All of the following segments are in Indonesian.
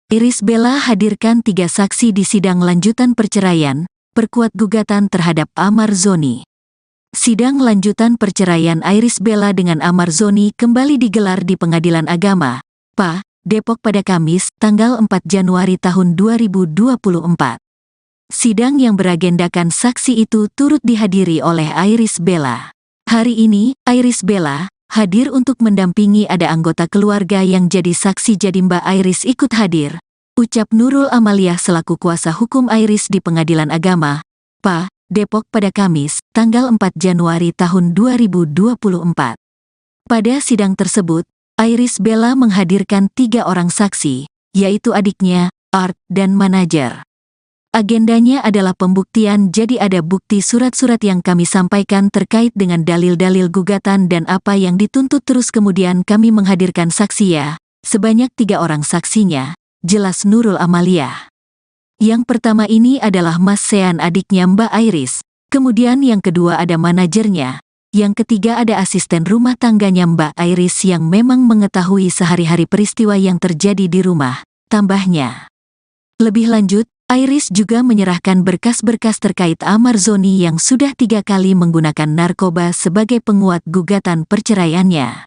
Irish Bella hadirkan 3 saksi di sidang lanjutan perceraian, perkuat gugatan terhadap Ahmad Zoni. Sidang lanjutan perceraian Irish Bella dengan Ahmad Zoni kembali digelar di Pengadilan Agama, PA, Depok pada Kamis, tanggal 4 Januari tahun 2024. Sidang yang beragendakan saksi itu turut dihadiri oleh Irish Bella. Hari ini, Irish Bella hadir untuk mendampingi ada anggota keluarga yang jadi saksi, jadi Mbak Irish ikut hadir, ucap Nurul Amaliah selaku kuasa hukum Irish di Pengadilan Agama, PA, Depok pada Kamis, tanggal 4 Januari tahun 2024. Pada sidang tersebut, Irish Bella menghadirkan 3 orang saksi, yaitu adiknya, Art, dan manajer. Agendanya adalah pembuktian, jadi ada bukti surat-surat yang kami sampaikan terkait dengan dalil-dalil gugatan dan apa yang dituntut, terus kemudian kami menghadirkan saksi ya, sebanyak 3 orang saksinya, jelas Nurul Amaliah. Yang pertama ini adalah Mas Sean, adiknya Mbak Irish, kemudian yang kedua ada manajernya, yang ketiga ada asisten rumah tangganya Mbak Irish yang memang mengetahui sehari-hari peristiwa yang terjadi di rumah, tambahnya. Lebih lanjut, Irish juga menyerahkan berkas-berkas terkait Ahmad Zoni yang sudah 3 kali menggunakan narkoba sebagai penguat gugatan perceraiannya.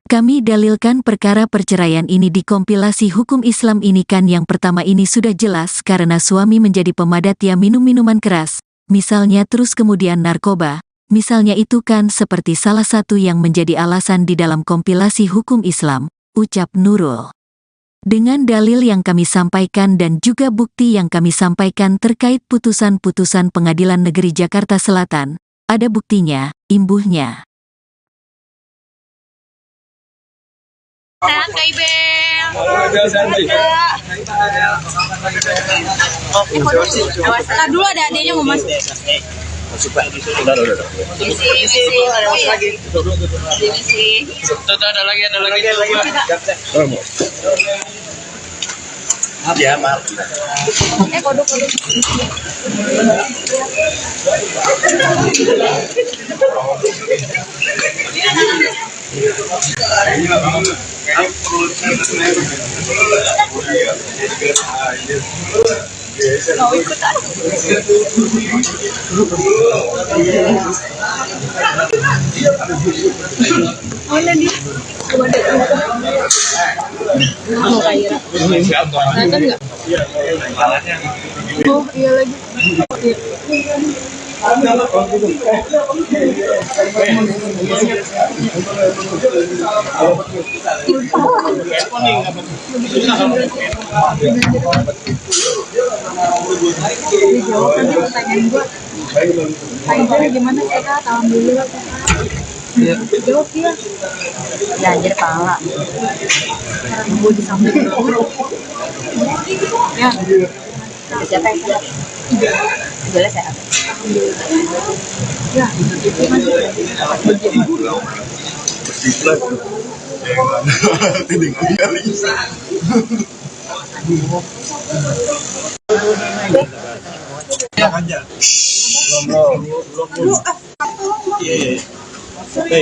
Kami dalilkan perkara perceraian ini di kompilasi hukum Islam ini kan, yang pertama ini sudah jelas karena suami menjadi pemadat ya, minum minuman keras, misalnya, terus kemudian narkoba, misalnya, itu kan seperti salah satu yang menjadi alasan di dalam kompilasi hukum Islam, ucap Nurul. Dengan dalil yang kami sampaikan dan juga bukti yang kami sampaikan terkait putusan-putusan Pengadilan Negeri Jakarta Selatan, ada buktinya, imbuhnya. Sehat, Kak Ibel. Nah, dulu ada adanya mau masuk. Udah. Ada lagi. Ya, maaf. Kodok. Mau ikutan? Mana dia? Mau kayak nonton nggak? Oh iya lagi. Dijawab nanti pertanyaan gue. Kayaknya gimana sih Kak? Alhamdulillah. Jawab dia. Ya anjir pala. Gue di samping. Ya. Siapa yang sehat? Alhamdulillah sehat. Ya.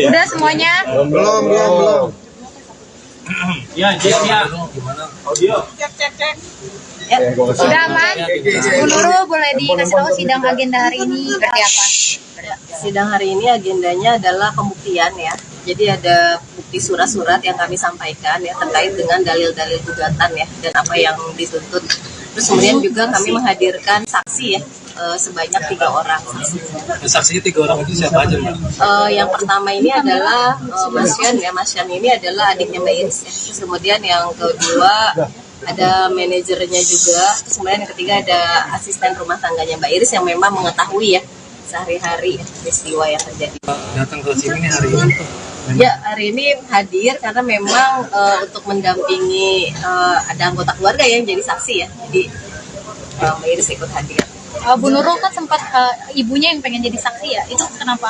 Udah semuanya? Belum. Ya, cek ya. Audio. Cek. Ya, sudah aman. Bu Nurul, boleh dikasih tahu sidang agenda hari ini seperti apa? Sidang hari ini agendanya adalah pembuktian ya. Jadi ada bukti surat-surat yang kami sampaikan ya terkait dengan dalil-dalil gugatan ya dan apa yang dituntut. Terus kemudian juga kami menghadirkan saksi ya sebanyak 3 orang. Saksinya 3 orang itu siapa aja, Mbak? Yang pertama ini adalah Mas Sean ya. Mas Sean ini adalah adiknya Mbak Iris ya. Terus kemudian yang kedua ada manajernya juga. Terus kemudian yang ketiga ada asisten rumah tangganya Mbak Iris yang memang mengetahui ya sehari-hari peristiwa yang terjadi. Datang ke sini hari ini tuh. Ya, hari ini hadir karena memang untuk mendampingi ada anggota keluarga yang jadi saksi ya. Jadi Mbak Iris ikut hadir. Bu Nurul kan sempat ibunya yang pengen jadi saksi ya. Itu kenapa?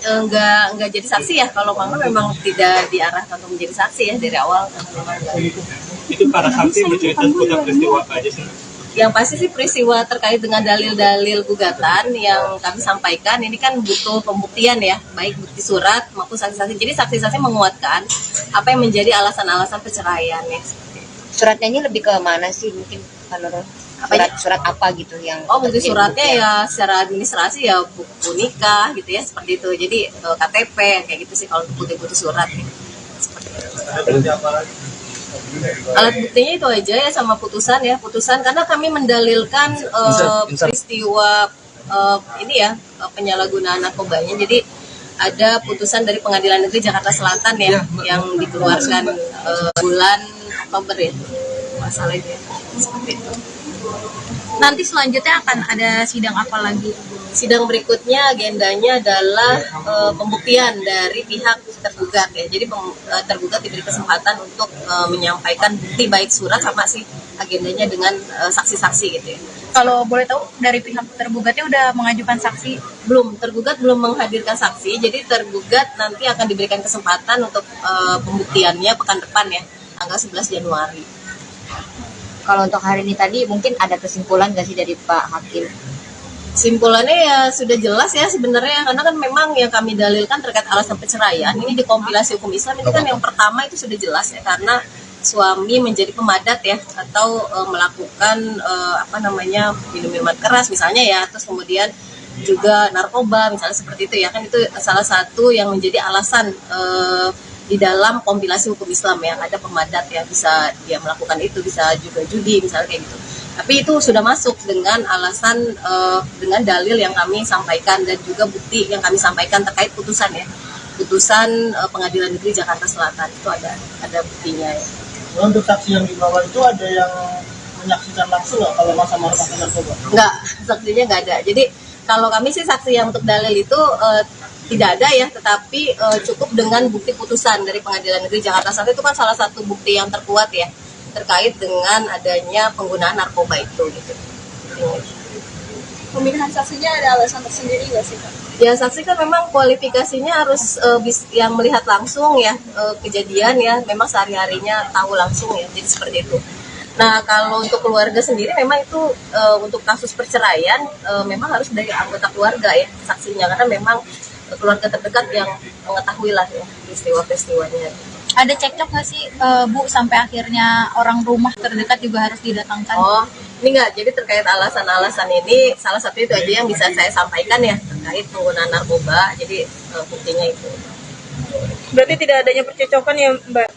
Enggak jadi saksi ya. Kalau Mama memang tidak diarahkan untuk menjadi saksi ya dari awal. Itu para saksi bercerita seputar peristiwa apa aja sih? Yang pasti sih peristiwa terkait dengan dalil-dalil gugatan yang kami sampaikan ini kan butuh pembuktian ya, baik bukti surat maupun saksi-saksi. Jadi saksi-saksi menguatkan apa yang menjadi alasan-alasan perceraian ya. Suratnya ini lebih ke mana sih mungkin menurut surat apa gitu yang Oh, mungkin terjadi suratnya pembuktian? ya secara administrasi ya buku nikah gitu ya, seperti itu. Jadi KTP kayak gitu sih kalau untuk bukti-bukti surat gitu. Seperti itu. Alat buktinya itu aja ya sama putusan ya, putusan karena kami mendalilkan peristiwa ini ya penyalahgunaan narkobanya. Jadi ada putusan dari Pengadilan Negeri Jakarta Selatan ya yang dikeluarkan bulan Oktober ya, masalah itu ya. Seperti itu. Nanti selanjutnya akan ada sidang apa lagi? Sidang berikutnya agendanya adalah pembuktian dari pihak tergugat ya. Jadi tergugat diberi kesempatan untuk menyampaikan bukti baik surat sama sih agendanya dengan saksi-saksi gitu ya. Kalau boleh tahu dari pihak tergugatnya udah mengajukan saksi? Belum, tergugat belum menghadirkan saksi. Jadi tergugat nanti akan diberikan kesempatan untuk pembuktiannya pekan depan ya, tanggal 11 Januari. Kalau untuk hari ini tadi mungkin ada kesimpulan nggak sih dari Pak Hakim? Simpulannya ya sudah jelas ya sebenarnya, karena kan memang yang kami dalilkan terkait alasan perceraian ini di kompilasi hukum Islam ini kan yang pertama itu sudah jelas ya, karena suami menjadi pemadat ya atau melakukan minum minuman keras misalnya ya, terus kemudian juga narkoba misalnya seperti itu ya, kan itu salah satu yang menjadi alasan di dalam kompilasi hukum Islam yang ada pemadat ya, bisa dia melakukan itu, bisa juga judi misalnya kayak gitu. Tapi itu sudah masuk dengan alasan dengan dalil yang kami sampaikan dan juga bukti yang kami sampaikan terkait putusan ya, putusan Pengadilan Negeri Jakarta Selatan itu ada buktinya ya. Untuk saksi yang dibawa itu ada yang menyaksikan langsung nggak kalau masa-masa pakai narkoba? Enggak, saksinya nggak ada. Jadi kalau kami sih saksi yang untuk dalil itu tidak ada ya, tetapi cukup dengan bukti putusan dari Pengadilan Negeri Jakarta Selatan itu kan salah satu bukti yang terkuat ya terkait dengan adanya penggunaan narkoba itu gitu. Pemilihan saksinya ada alasan tersendiri nggak sih, Kak? Ya saksi kan memang kualifikasinya harus yang melihat langsung ya kejadian ya, memang sehari-harinya tahu langsung ya, jadi seperti itu. Nah kalau untuk keluarga sendiri memang itu untuk kasus perceraian memang harus dari anggota keluarga ya saksinya, karena memang keluarga terdekat yang mengetahui lah ya peristiwa-peristiwanya. Ada cekcok nggak sih Bu sampai akhirnya orang rumah terdekat juga harus didatangkan? Oh, ini enggak. Jadi terkait alasan-alasan ini salah satu itu aja yang bisa saya sampaikan ya terkait penggunaan narkoba. Jadi buktinya itu. Berarti tidak adanya percecokan ya, Mbak?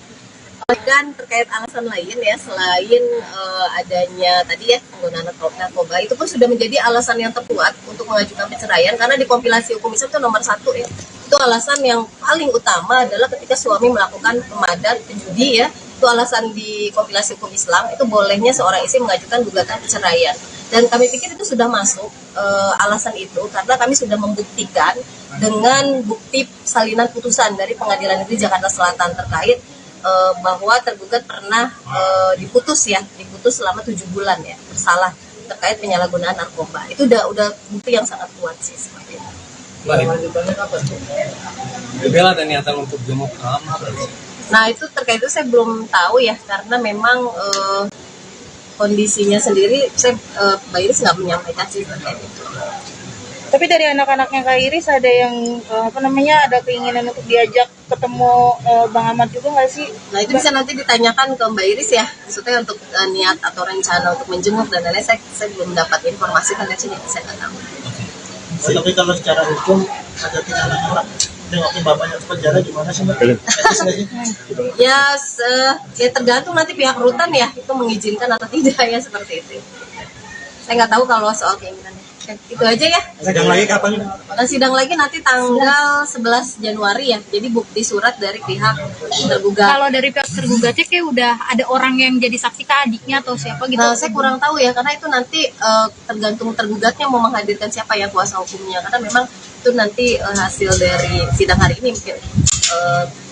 Dan terkait alasan lain ya selain adanya tadi ya penggunaan narkoba itu pun sudah menjadi alasan yang terkuat untuk mengajukan perceraian, karena di kompilasi hukum Islam itu nomor 1 ya. Itu alasan yang paling utama adalah ketika suami melakukan pemadat, penjudi ya, itu alasan di kompilasi hukum Islam itu bolehnya seorang istri mengajukan gugatan perceraian. Dan kami pikir itu sudah masuk alasan itu karena kami sudah membuktikan dengan bukti salinan putusan dari Pengadilan Negeri Jakarta Selatan terkait bahwa tergugat pernah diputus selama 7 bulan ya bersalah terkait penyalahgunaan narkoba. Itu udah bukti yang sangat kuat sih seperti itu. Bella ada niatan untuk jenguk kamar. Nah itu terkait itu saya belum tahu ya, karena memang kondisinya sendiri saya Mbak Iris nggak menyampaikan sih terkait itu. Tapi dari anak-anaknya Kak Iris ada yang ada keinginan untuk diajak ketemu Bang Ahmad juga nggak sih? Nah itu bisa nanti ditanyakan ke Mbak Iris ya, maksudnya untuk niat atau rencana untuk menjenguk dan lain-lain saya belum dapat informasi karena saya nggak tahu. Tapi kalau secara hukum ada anak-anak nengokin bapaknya ke penjara gimana sih, Mbak? Ya tergantung nanti pihak rutan ya itu mengizinkan atau tidak ya seperti itu. Saya nggak tahu kalau soal keinginannya. Itu aja ya. Sidang lagi kapan? Nah, sidang lagi nanti tanggal 11 Januari ya. Jadi bukti surat dari pihak tergugat. Kalau dari pihak tergugatnya kayak udah ada orang yang jadi saksi ke adiknya atau siapa gitu? Nah, saya kurang tahu ya karena itu nanti tergantung tergugatnya mau menghadirkan siapa yang kuasa hukumnya, karena memang itu nanti hasil dari sidang hari ini mungkin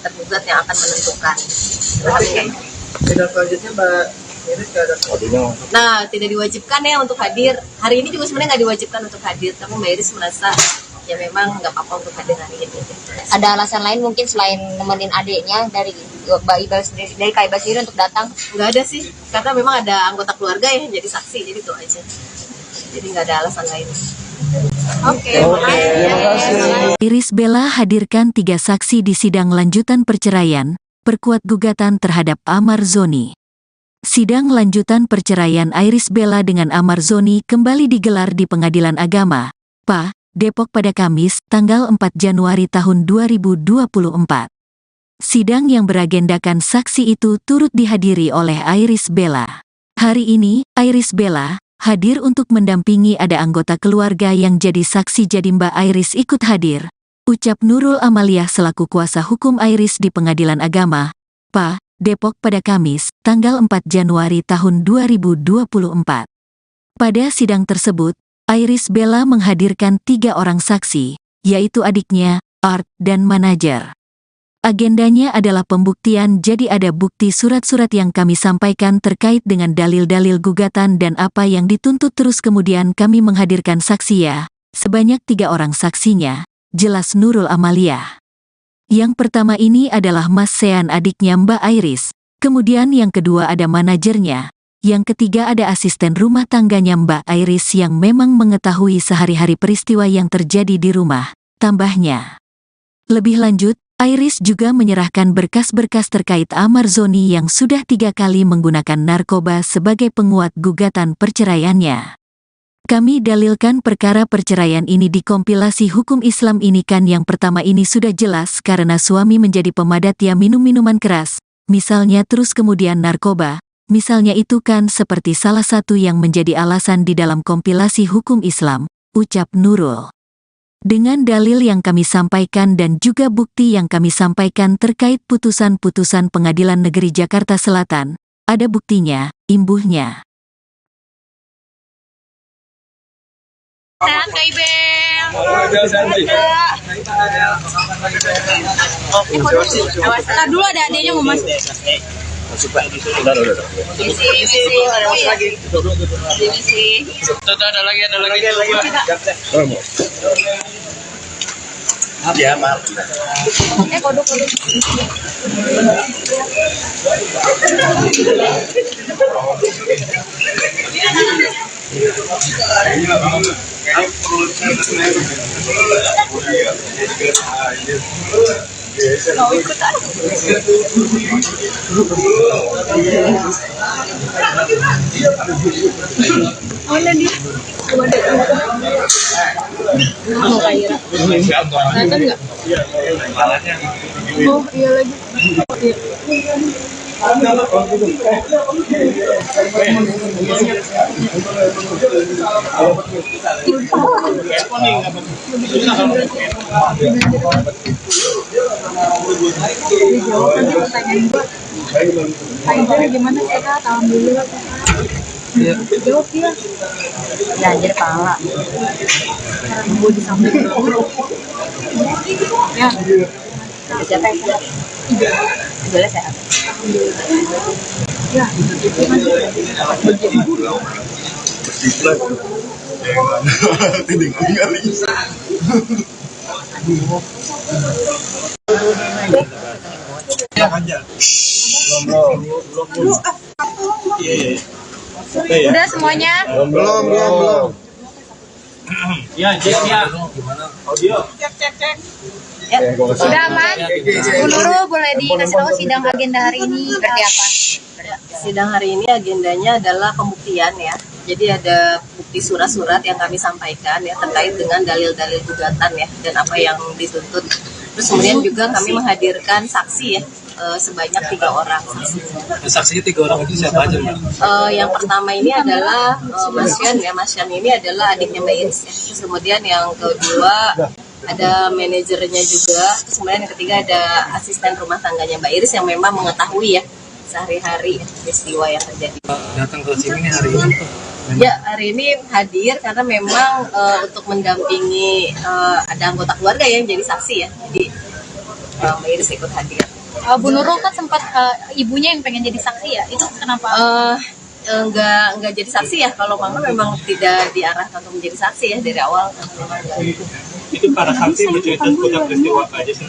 tergugat yang akan menentukan. Sidang selanjutnya Mbak Iris nggak ada. Nah, tidak diwajibkan ya untuk hadir. Hari ini juga sebenarnya nggak diwajibkan untuk hadir, tapi Mbak Iris merasa ya memang nggak apa-apa untuk hadir hari ini. Ada alasan lain mungkin selain nemenin adiknya dari Mbak Iba sendiri, dari Kak Iba sendiri untuk datang? Nggak ada sih, karena memang ada anggota keluarga yang jadi saksi, jadi itu aja. Jadi nggak ada alasan lain. Oke. Iris Bella hadirkan 3 saksi di sidang lanjutan perceraian, perkuat gugatan terhadap Ahmad Zoni. Sidang lanjutan perceraian Iris Bella dengan Amar Zoni kembali digelar di Pengadilan Agama, PA, Depok pada Kamis, tanggal 4 Januari tahun 2024. Sidang yang beragendakan saksi itu turut dihadiri oleh Iris Bella. Hari ini, Iris Bella hadir untuk mendampingi ada anggota keluarga yang jadi saksi. Jadi Mbak Iris ikut hadir, ucap Nurul Amaliah selaku kuasa hukum Iris di Pengadilan Agama, PA, Depok pada Kamis, tanggal 4 Januari tahun 2024. Pada sidang tersebut, Iris Bella menghadirkan 3 orang saksi, yaitu adiknya, Art, dan manajer. Agendanya adalah pembuktian, jadi ada bukti surat-surat yang kami sampaikan terkait dengan dalil-dalil gugatan dan apa yang dituntut, terus kemudian kami menghadirkan saksi ya, sebanyak 3 orang saksinya, jelas Nurul Amaliah. Yang pertama ini adalah Mas Sean, adiknya Mbak Iris, kemudian yang kedua ada manajernya, yang ketiga ada asisten rumah tangganya Mbak Iris yang memang mengetahui sehari-hari peristiwa yang terjadi di rumah, tambahnya. Lebih lanjut, Iris juga menyerahkan berkas-berkas terkait Amar Zoni yang sudah 3 kali menggunakan narkoba sebagai penguat gugatan perceraiannya. Kami dalilkan perkara perceraian ini di kompilasi hukum Islam ini kan yang pertama ini sudah jelas karena suami menjadi pemadat ya minum minuman keras, misalnya, terus kemudian narkoba, misalnya, itu kan seperti salah satu yang menjadi alasan di dalam kompilasi hukum Islam, ucap Nurul. Dengan dalil yang kami sampaikan dan juga bukti yang kami sampaikan terkait putusan-putusan Pengadilan Negeri Jakarta Selatan, ada buktinya, imbuhnya. Sehat Kak Ibel. Nah, dulu ada adanya mau masuk. Ya, maaf. Kodok. Mau ikutan? Mana dia? Mau Kaira? Kelihatan nggak? Oh iya lagi. Gimana sehat? Alhamdulillah. Jawab dia. Ya anjir pala. Gue di samping. Ya. Siapa yang sehat? Boleh sehat. Ya. Udah semuanya? Belum. Ya, cek ya. Audio. Cek. Ya, sudah aman? Bu Nurul boleh dikasih tahu sidang agenda hari ini seperti apa? Sidang hari ini agendanya adalah pembuktian ya. Jadi ada bukti surat-surat yang kami sampaikan ya terkait dengan dalil-dalil gugatan ya dan apa yang dituntut. Terus kemudian juga kami menghadirkan saksi ya sebanyak 3 orang saksi. Saksinya 3 orang itu siapa aja, Mbak? Yang pertama ini adalah Mas Sean ya. Mas Sean ini adalah adiknya Mbak Iris ya. Terus kemudian yang kedua ada manajernya juga. Terus kemudian yang ketiga ada asisten rumah tangganya Mbak Iris yang memang mengetahui ya sehari-hari peristiwa yang terjadi. Datang ke sini hari ini tuh. Ya, hari ini hadir karena memang untuk mendampingi ada anggota keluarga yang jadi saksi ya. Jadi Mbak Iris ikut hadir. Bu Nurul kan sempat ibunya yang pengen jadi saksi ya, itu kenapa? Enggak jadi saksi ya. Kalau Mama memang tidak diarahkan untuk menjadi saksi ya dari awal. Itu para saksi bercerita seputar peristiwa apa aja sih?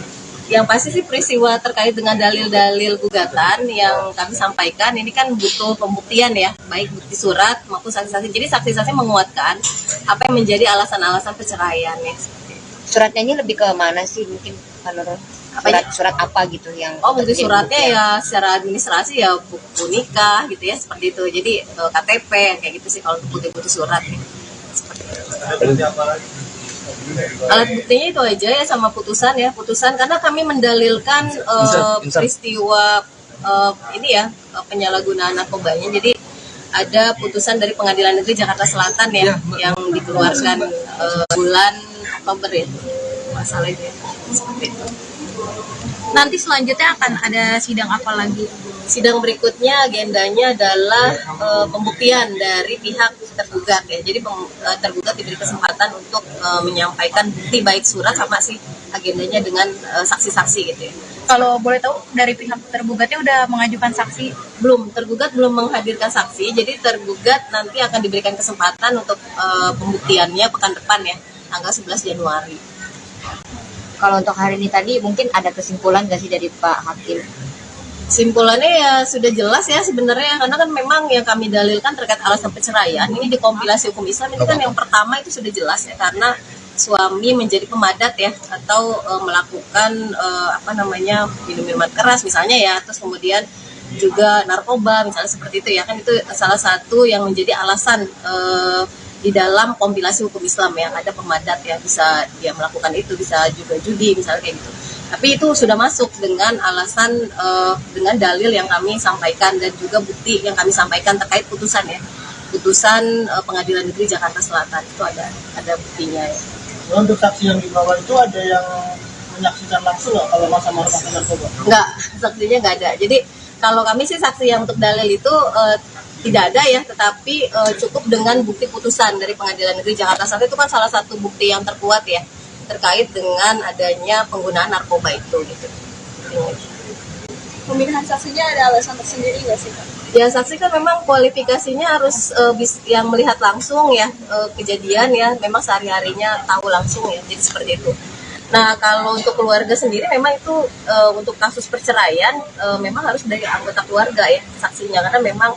Yang pasti sih peristiwa terkait dengan dalil-dalil gugatan yang kami sampaikan ini kan butuh pembuktian ya, baik bukti surat maupun saksi-saksi. Jadi saksi-saksi menguatkan apa yang menjadi alasan-alasan perceraian ya. Suratnya ini lebih ke mana sih? Mungkin Kalau Apanya? surat apa gitu yang Oh, bukti terkirim suratnya bukti ya secara administrasi ya buku nikah gitu ya, seperti itu. Jadi KTP kayak gitu sih kalau untuk bukti-bukti surat gitu. Seperti itu. Ada bukti apa lagi? Alat buktinya itu aja ya sama putusan ya, putusan karena kami mendalilkan peristiwa ini ya penyalahgunaan narkobanya. Jadi ada putusan dari Pengadilan Negeri Jakarta Selatan ya yang dikeluarkan bulan Oktober ya, masalah itu ya. Seperti itu. Nanti selanjutnya akan ada sidang apa lagi? Sidang berikutnya agendanya adalah pembuktian dari pihak tergugat ya. Jadi tergugat diberi kesempatan untuk menyampaikan bukti baik surat sama sih agendanya dengan saksi-saksi gitu ya. Kalau boleh tahu dari pihak tergugatnya udah mengajukan saksi? Belum, tergugat belum menghadirkan saksi. Jadi tergugat nanti akan diberikan kesempatan untuk pembuktiannya pekan depan ya, tanggal 11 Januari. Kalau untuk hari ini tadi mungkin ada kesimpulan nggak sih dari Pak Hakim? Simpulannya ya sudah jelas ya sebenarnya, karena kan memang yang kami dalilkan terkait alasan perceraian ini di kompilasi hukum Islam ini kan yang pertama itu sudah jelas ya, karena suami menjadi pemadat ya atau melakukan minum minuman keras misalnya ya, terus kemudian juga narkoba misalnya seperti itu ya, kan itu salah satu yang menjadi alasan di dalam kompilasi hukum Islam yang ada pemadat ya, bisa dia melakukan itu, bisa juga judi misalnya kayak gitu. Tapi itu sudah masuk dengan alasan dengan dalil yang kami sampaikan dan juga bukti yang kami sampaikan terkait putusan ya, putusan Pengadilan Negeri Jakarta Selatan itu ada buktinya ya. Nah, untuk saksi yang dibawa itu ada yang menyaksikan langsung nggak kalau masa-masa narkoba? Enggak, saksinya nggak ada. Jadi kalau kami sih saksi yang untuk dalil itu tidak ada ya, tetapi cukup dengan bukti putusan dari Pengadilan Negeri Jakarta Selatan itu kan salah satu bukti yang terkuat ya terkait dengan adanya penggunaan narkoba itu gitu. Pemilihan saksinya ada alasan tersendiri nggak sih, Pak? Ya saksi kan memang kualifikasinya harus yang melihat langsung ya kejadian ya, memang sehari-harinya tahu langsung ya, jadi seperti itu. Nah kalau untuk keluarga sendiri memang itu untuk kasus perceraian memang harus dari anggota keluarga ya saksinya, karena memang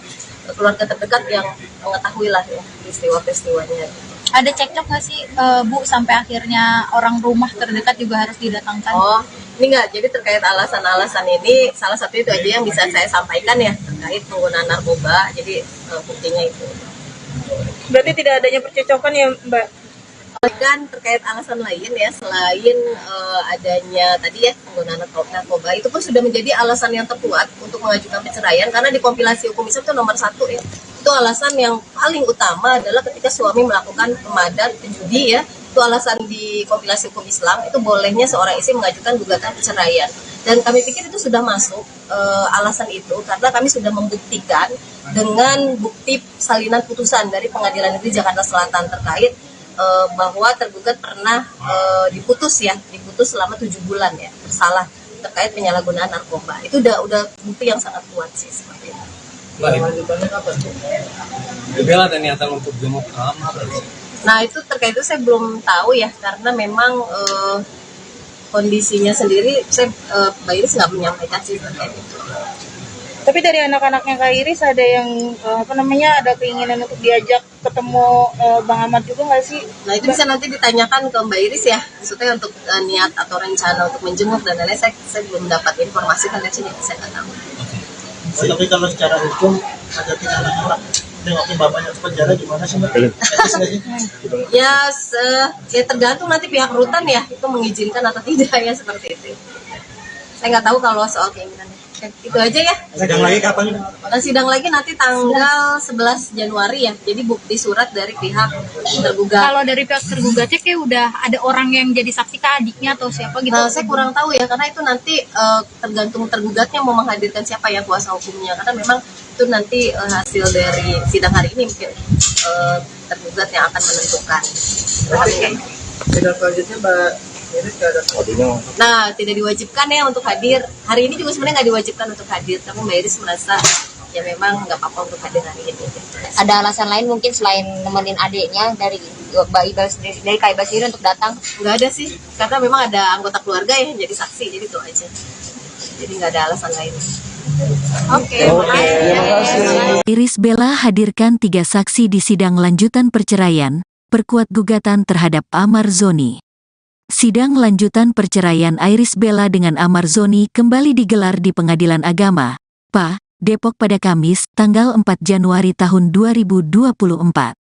keluarga terdekat yang mengetahui lah ya peristiwa-peristiwanya. Ada cekcok nggak sih Bu sampai akhirnya orang rumah terdekat juga harus didatangkan? Oh, ini enggak. Jadi terkait alasan-alasan ini salah satu itu aja yang bisa saya sampaikan ya terkait penggunaan narkoba. Jadi buktinya itu. Berarti tidak adanya percecokan ya, Mbak? Dan terkait alasan lain ya selain adanya tadi ya penggunaan narkoba itu pun sudah menjadi alasan yang terkuat untuk mengajukan perceraian, karena di kompilasi hukum Islam itu nomor 1 ya. Itu alasan yang paling utama adalah ketika suami melakukan pemadat, judi ya, itu alasan di kompilasi hukum Islam itu bolehnya seorang istri mengajukan gugatan perceraian. Dan kami pikir itu sudah masuk alasan itu karena kami sudah membuktikan dengan bukti salinan putusan dari Pengadilan Negeri Jakarta Selatan terkait bahwa tergugat pernah diputus selama 7 bulan ya bersalah terkait penyalahgunaan narkoba. Itu udah bukti yang sangat kuat sih seperti itu. Lanjutannya apa? Bella ada niatan untuk jenguk kamar. Nah itu terkait itu saya belum tahu ya, karena memang kondisinya sendiri Mbak Iris nggak menyampaikan sih terkait itu. Tapi dari anak-anaknya Kak Iris ada yang ada keinginan untuk diajak ketemu Bang Ahmad juga nggak sih? Nah itu bisa nanti ditanyakan ke Mbak Iris ya, maksudnya untuk niat atau rencana untuk menjenguk dan lain-lain saya belum dapat informasi karena jadi saya nggak tahu. Tapi kalau secara hukum ada tindakan orang nengokin bapaknya ke penjara gimana sih Mbak? Etis nggak sih? Ya tergantung nanti pihak rutan ya itu mengizinkan atau tidak ya seperti itu. Saya nggak tahu kalau soal keinginannya. Itu aja ya. Sidang lagi kapan? Sidang lagi nanti tanggal 11 Januari ya. Jadi bukti surat dari pihak tergugat. Kalau dari pihak tergugatnya kayak udah ada orang yang jadi saksi ke adiknya atau siapa gitu? Nah, saya kurang tahu ya karena itu nanti tergantung tergugatnya mau menghadirkan siapa yang kuasa hukumnya, karena memang itu nanti hasil dari sidang hari ini mungkin tergugat yang akan menentukan. Sidang selanjutnya Mbak Iris nggak ada. Nah, tidak diwajibkan ya untuk hadir. Hari ini juga sebenarnya nggak diwajibkan untuk hadir, tapi Mbak Iris merasa ya memang nggak apa-apa untuk hadir hari ini. Ada alasan lain mungkin selain nemenin adiknya dari Mbak Iba sendiri, dari Kak Iba sendiri untuk datang? Nggak ada sih, karena memang ada anggota keluarga yang jadi saksi, jadi itu aja. Jadi nggak ada alasan lain. Oke, makasih. Iris Bella hadirkan 3 saksi di sidang lanjutan perceraian, perkuat gugatan terhadap Ahmad Zoni. Sidang lanjutan perceraian Iris Bella dengan Amar Zoni kembali digelar di Pengadilan Agama, PA, Depok pada Kamis, tanggal 4 Januari tahun 2024.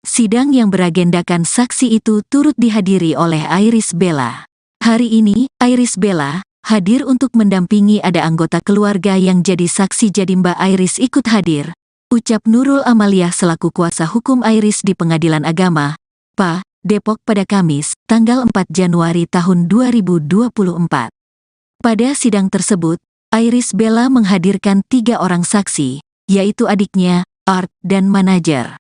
Sidang yang beragendakan saksi itu turut dihadiri oleh Iris Bella. Hari ini, Iris Bella hadir untuk mendampingi ada anggota keluarga yang jadi saksi, jadi Mbak Iris ikut hadir. Ucap Nurul Amaliah selaku kuasa hukum Iris di Pengadilan Agama, PA, Depok pada Kamis, tanggal 4 Januari tahun 2024. Pada sidang tersebut, Iris Bella menghadirkan 3 orang saksi, yaitu adiknya, Art, dan manajer.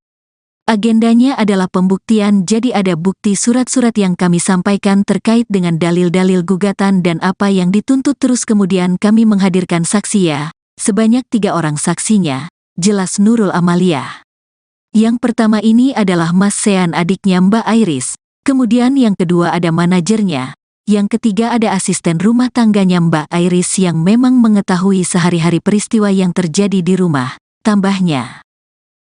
Agendanya adalah pembuktian, jadi ada bukti surat-surat yang kami sampaikan terkait dengan dalil-dalil gugatan dan apa yang dituntut, terus kemudian kami menghadirkan saksi ya, sebanyak 3 orang saksinya, jelas Nurul Amaliah. Yang pertama ini adalah Mas Sean, adiknya Mbak Iris, kemudian yang kedua ada manajernya, yang ketiga ada asisten rumah tangganya Mbak Iris yang memang mengetahui sehari-hari peristiwa yang terjadi di rumah, tambahnya.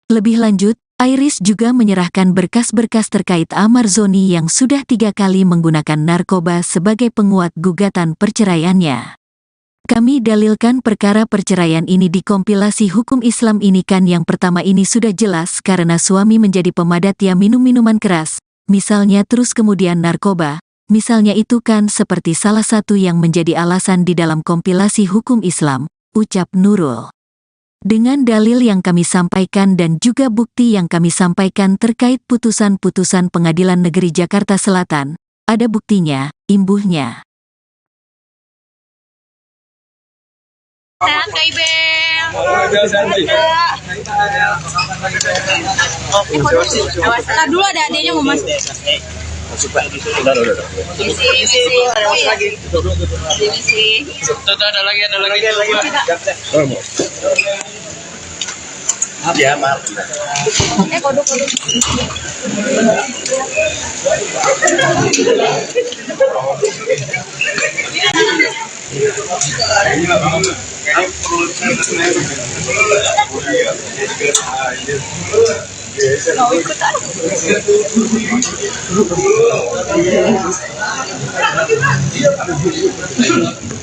Lebih lanjut, Iris juga menyerahkan berkas-berkas terkait Amar Zoni yang sudah 3 kali menggunakan narkoba sebagai penguat gugatan perceraiannya. Kami dalilkan perkara perceraian ini di kompilasi hukum Islam ini kan yang pertama ini sudah jelas karena suami menjadi pemadat ya minum minuman keras, misalnya, terus kemudian narkoba, misalnya, itu kan seperti salah satu yang menjadi alasan di dalam kompilasi hukum Islam, ucap Nurul. Dengan dalil yang kami sampaikan dan juga bukti yang kami sampaikan terkait putusan-putusan Pengadilan Negeri Jakarta Selatan, ada buktinya, imbuhnya. Santai, Bel. Ntar dulu ada adanya mau masuk. Ada lagi. Ya, maaf. Kodok.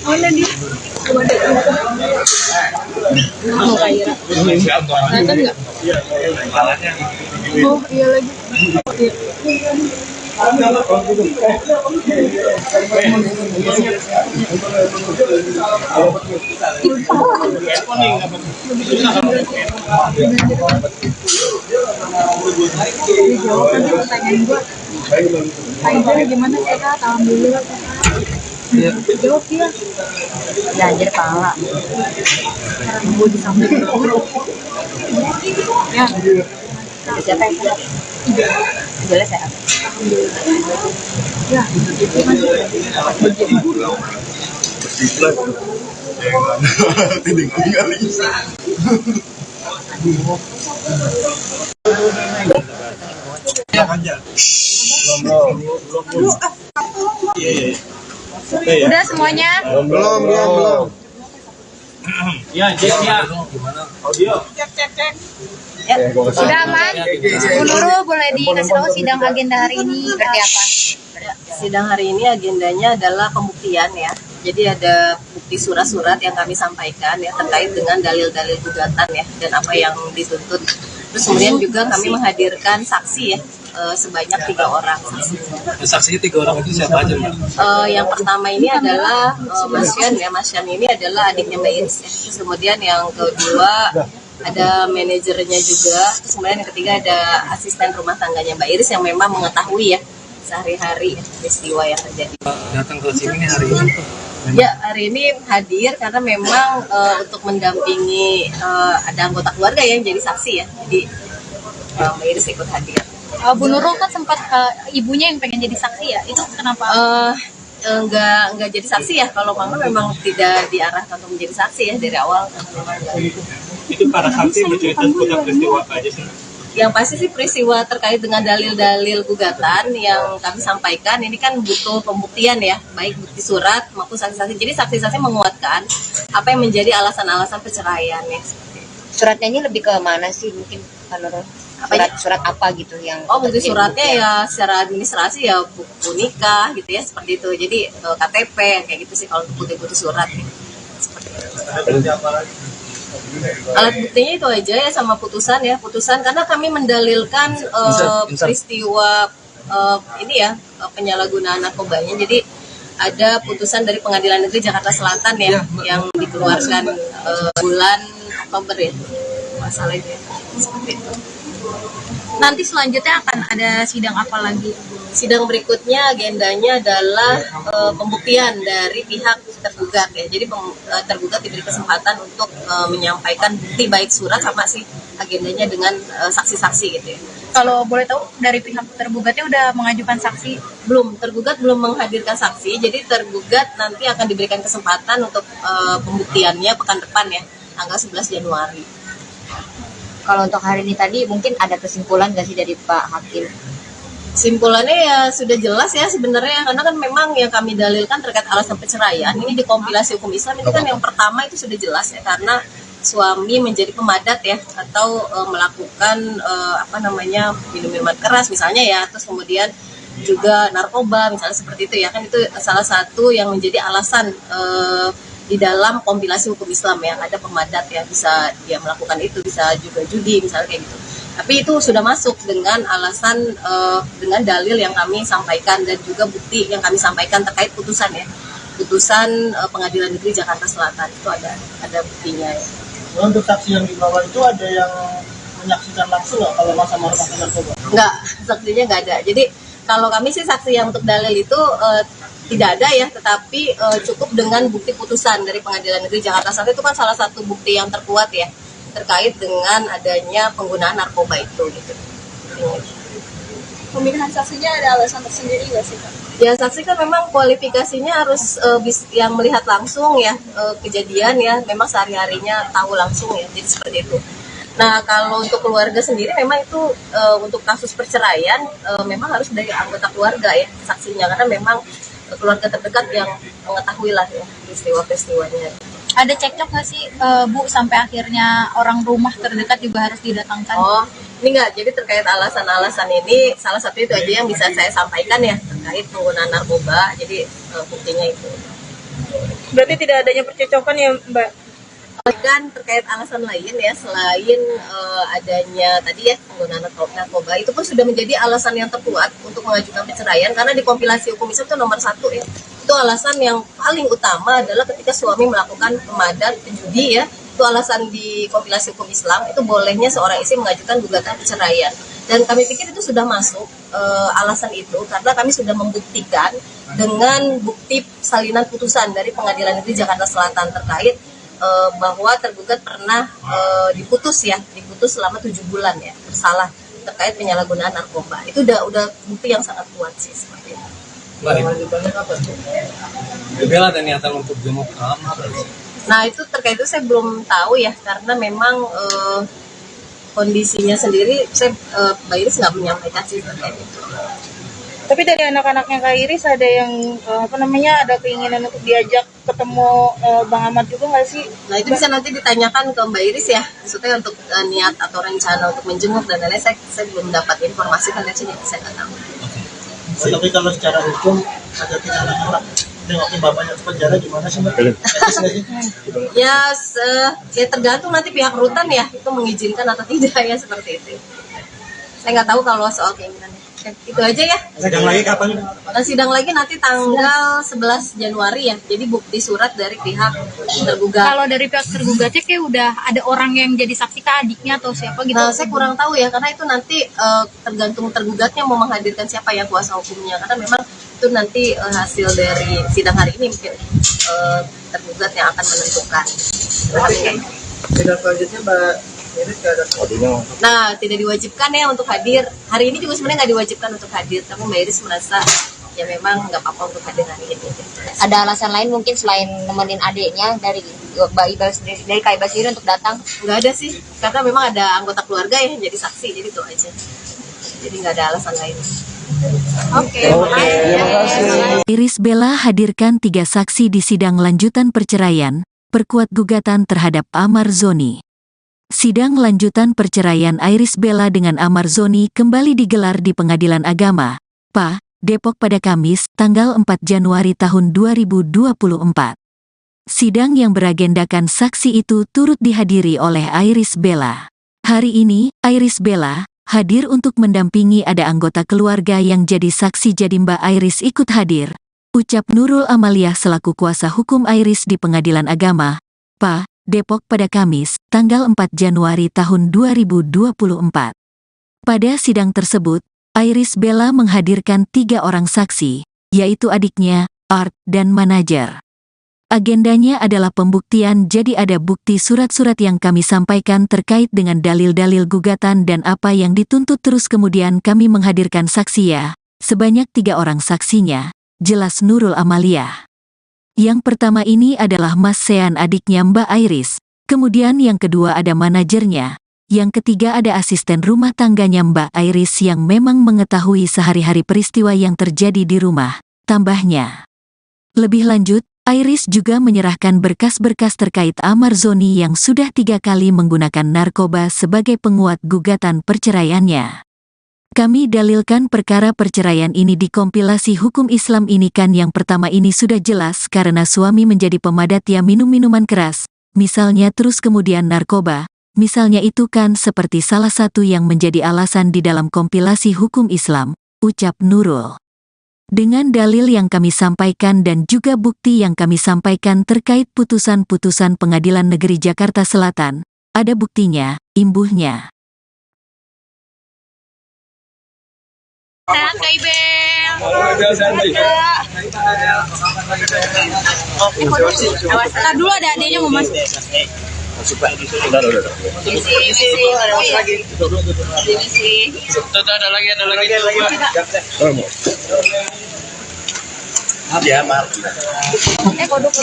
Oh iya lagi. Gimana sehat? Alhamdulillah sehat. Jawab dia. Belajar pala. Sekarang gue disambil. Ya. Siapa yang sehat? Boleh sehat. Ya. Udah semuanya? Belum. Ya, Jack ya. Gimana? Audio. Cek. Ya, sudah aman? Bu Nurul boleh dikasih tahu sidang agenda hari ini seperti apa? Sidang hari ini agendanya adalah pembuktian ya. Jadi ada bukti surat-surat yang kami sampaikan ya terkait dengan dalil-dalil gugatan ya dan apa yang dituntut. Terus kemudian juga kami menghadirkan saksi ya sebanyak 3 orang saksi. Saksinya 3 orang itu siapa aja, Mbak? Yang pertama ini adalah Mas Sean ya. Mas Sean ini adalah adiknya Mbak Iris ya. Terus kemudian yang kedua ada manajernya juga. Terus kemudian yang ketiga ada asisten rumah tangganya Mbak Iris yang memang mengetahui ya sehari-hari peristiwa yang terjadi. Datang ke sini hari ini tuh. Ya, hari ini hadir karena memang untuk mendampingi ada anggota keluarga yang jadi saksi ya. Jadi Mbak Iris ikut hadir. Bu Nurul kan sempat ibunya yang pengen jadi saksi ya, itu kenapa? Enggak jadi saksi ya. Kalau Mama memang tidak diarahkan untuk menjadi saksi ya dari awal. Itu para saksi bercerita seputar peristiwa apa aja sih? Yang pasti sih peristiwa terkait dengan dalil-dalil gugatan yang kami sampaikan ini kan butuh pembuktian ya, baik bukti surat maupun saksi-saksi. Jadi saksi-saksi menguatkan apa yang menjadi alasan-alasan perceraian ya. Suratnya ini lebih ke mana sih? Mungkin Kalau Apa ya? surat apa gitu yang Oh, bukti jadi suratnya bukti? ya secara administrasi ya buku nikah gitu ya, seperti itu. Jadi KTP kayak gitu sih kalau untuk bukti-bukti surat gitu. Seperti itu. Ada bukti apa lagi? Alat buktinya itu aja ya sama putusan ya, putusan karena kami mendalilkan peristiwa ini ya penyalahgunaan narkobanya. Jadi ada putusan dari Pengadilan Negeri Jakarta Selatan ya yang dikeluarkan bulan Oktober ya, masalah itu ya. Seperti itu. Nanti selanjutnya akan ada sidang apa lagi? Sidang berikutnya agendanya adalah pembuktian dari pihak tergugat ya. Jadi tergugat diberi kesempatan untuk menyampaikan bukti baik surat sama sih agendanya dengan saksi-saksi gitu ya. Kalau boleh tahu dari pihak tergugatnya udah mengajukan saksi? Belum, tergugat belum menghadirkan saksi. Jadi tergugat nanti akan diberikan kesempatan untuk pembuktiannya pekan depan ya, tanggal 11 Januari. Kalau untuk hari ini tadi mungkin ada kesimpulan nggak sih dari Pak Hakim? Simpulannya ya sudah jelas ya sebenarnya, karena kan memang yang kami dalilkan terkait alasan perceraian ini di kompilasi hukum Islam itu kan yang pertama itu sudah jelas ya, karena suami menjadi pemadat ya atau melakukan minum minuman keras misalnya ya, terus kemudian juga narkoba misalnya seperti itu ya, kan itu salah satu yang menjadi alasan di dalam kompilasi hukum Islam yang ada pemadat ya, bisa dia melakukan itu, bisa juga judi misalnya kayak gitu. Tapi itu sudah masuk dengan alasan dengan dalil yang kami sampaikan dan juga bukti yang kami sampaikan terkait putusan ya, putusan Pengadilan Negeri Jakarta Selatan itu ada buktinya ya. Untuk saksi yang dibawa itu ada yang menyaksikan langsung nggak kalau masa melakukan narkoba? Enggak, saksinya enggak ada. Jadi kalau kami sih saksi yang untuk dalil itu tidak ada ya, tetapi cukup dengan bukti putusan dari Pengadilan Negeri Jakarta Selatan itu kan salah satu bukti yang terkuat ya terkait dengan adanya penggunaan narkoba itu gitu. Pemilihan saksinya ada alasan tersendiri nggak sih, Pak? Ya saksi kan memang kualifikasinya harus yang melihat langsung ya kejadian ya, memang sehari-harinya tahu langsung ya, jadi seperti itu. Nah kalau untuk keluarga sendiri memang itu untuk kasus perceraian memang harus dari anggota keluarga ya saksinya, karena memang keluarga terdekat yang mengetahui lah ya peristiwa-peristiwanya. Ada cekcok nggak sih Bu sampai akhirnya orang rumah terdekat juga harus didatangkan? Oh, ini enggak. Jadi terkait alasan-alasan ini, salah satu itu aja yang bisa saya sampaikan ya terkait penggunaan narkoba. Jadi buktinya itu. Berarti tidak adanya percecokan ya, Mbak? Dan terkait alasan lain ya selain adanya tadi ya penggunaan narkoba itu pun sudah menjadi alasan yang terkuat untuk mengajukan perceraian, karena di kompilasi hukum Islam itu nomor 1 ya. Itu alasan yang paling utama adalah ketika suami melakukan pemadat, judi ya, itu alasan di kompilasi hukum Islam itu bolehnya seorang istri mengajukan gugatan perceraian. Dan kami pikir itu sudah masuk alasan itu karena kami sudah membuktikan dengan bukti salinan putusan dari Pengadilan Negeri Jakarta Selatan terkait bahwa tergugat pernah diputus selama 7 bulan ya bersalah terkait penyalahgunaan narkoba. Itu udah bukti yang sangat kuat sih seperti itu. Lanjutannya apa? Bella ada niatan untuk jenguk kamar. Nah itu terkait itu saya belum tahu ya, karena memang kondisinya sendiri Mbak Iris nggak menyampaikan sih terkait itu. Tapi dari anak-anaknya Kak Iris ada yang ada keinginan untuk diajak ketemu Bang Ahmad juga nggak sih? Nah itu bisa nanti ditanyakan ke Mbak Iris ya, maksudnya untuk niat atau rencana untuk menjenguk dan lain-lain saya belum dapat informasi kan, jadi saya nggak tahu. Tapi kalau secara hukum ada tindakan orang nengokin bapaknya ke penjara gimana sih Mbak? Etis nggak sih? Ya tergantung nanti pihak rutan ya itu mengizinkan atau tidak ya, seperti itu. Saya nggak tahu kalau soal keinginannya. Itu aja ya. Sidang lagi kapan? Sidang lagi nanti tanggal 11 Januari ya. Jadi bukti surat dari pihak tergugat. Kalau dari pihak tergugatnya kayak udah ada orang yang jadi saksi ke adiknya atau siapa gitu? Nah, saya kurang tahu ya, karena itu nanti tergantung tergugatnya mau menghadirkan siapa yang kuasa hukumnya. Karena memang itu nanti hasil dari sidang hari ini mungkin tergugat yang akan menentukan. Sidang selanjutnya Mbak Iris nggak ada. Nah, tidak diwajibkan ya untuk hadir. Hari ini juga sebenarnya nggak diwajibkan untuk hadir, tapi Mbak Iris merasa ya memang nggak apa-apa untuk hadir hari ini. Ada alasan lain mungkin selain nemenin adiknya dari Mbak Iba sendiri, dari Kak Iba sendiri untuk datang? Nggak ada sih, karena memang ada anggota keluarga yang jadi saksi, jadi itu aja. Jadi nggak ada alasan lain. Oke, makasih. Iris Bella hadirkan 3 saksi di sidang lanjutan perceraian, perkuat gugatan terhadap Ahmad Zoni. Sidang lanjutan perceraian Iris Bella dengan Amar Zoni kembali digelar di Pengadilan Agama, PA, Depok pada Kamis, tanggal 4 Januari tahun 2024. Sidang yang beragendakan saksi itu turut dihadiri oleh Iris Bella. Hari ini, Iris Bella hadir untuk mendampingi ada anggota keluarga yang jadi saksi, jadi Mbak Iris ikut hadir. Ucap Nurul Amaliah selaku kuasa hukum Iris di Pengadilan Agama, PA, Depok pada Kamis, tanggal 4 Januari tahun 2024. Pada sidang tersebut, Iris Bella menghadirkan 3 orang saksi, yaitu adiknya, Art, dan manajer. Agendanya adalah pembuktian, jadi ada bukti surat-surat yang kami sampaikan terkait dengan dalil-dalil gugatan dan apa yang dituntut, terus kemudian kami menghadirkan saksi ya, sebanyak 3 orang saksinya, jelas Nurul Amaliah. Yang pertama ini adalah Mas Sean, adiknya Mbak Iris, kemudian yang kedua ada manajernya, yang ketiga ada asisten rumah tangganya Mbak Iris yang memang mengetahui sehari-hari peristiwa yang terjadi di rumah, tambahnya. Lebih lanjut, Iris juga menyerahkan berkas-berkas terkait Amar Zoni yang sudah 3 kali menggunakan narkoba sebagai penguat gugatan perceraiannya. Kami dalilkan perkara perceraian ini di kompilasi hukum Islam ini kan yang pertama ini sudah jelas karena suami menjadi pemadat ya minum minuman keras, misalnya, terus kemudian narkoba, misalnya, itu kan seperti salah satu yang menjadi alasan di dalam kompilasi hukum Islam, ucap Nurul. Dengan dalil yang kami sampaikan dan juga bukti yang kami sampaikan terkait putusan-putusan Pengadilan Negeri Jakarta Selatan, ada buktinya, imbuhnya. Santai, Bel. Ntar dulu ada adanya mau masuk. Ya, maaf. Kodok.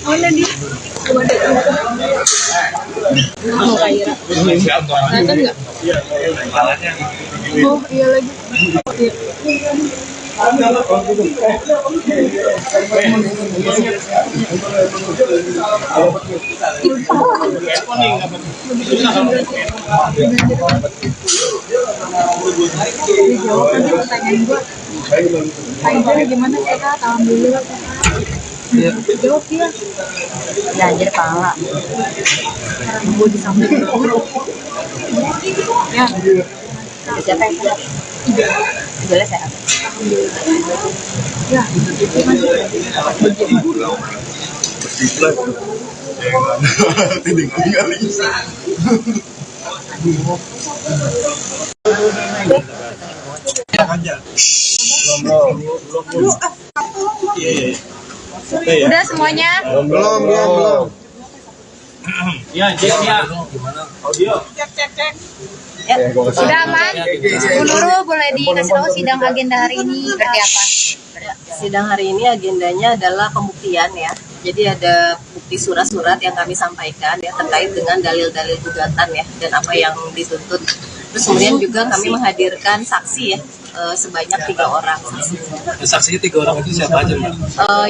Oh iya lagi. Gimana sehat? Alhamdulillah sehat. Jawab dia. Ya anjir pala. Gue disambil. Ya. Siapa yang sehat? Boleh sehat. Ya. Udah semuanya? Belum. Ya, cek ya. Audio. Cek. Ya, sudah aman? Bu Nurul boleh dikasih tahu sidang agenda hari ini seperti apa? Sidang hari ini agendanya adalah pembuktian ya. Jadi ada bukti surat-surat yang kami sampaikan ya terkait dengan dalil-dalil gugatan ya dan apa yang dituntut. Terus kemudian juga kami menghadirkan saksi ya sebanyak 3 orang saksi. Saksinya 3 orang itu siapa aja, Mbak?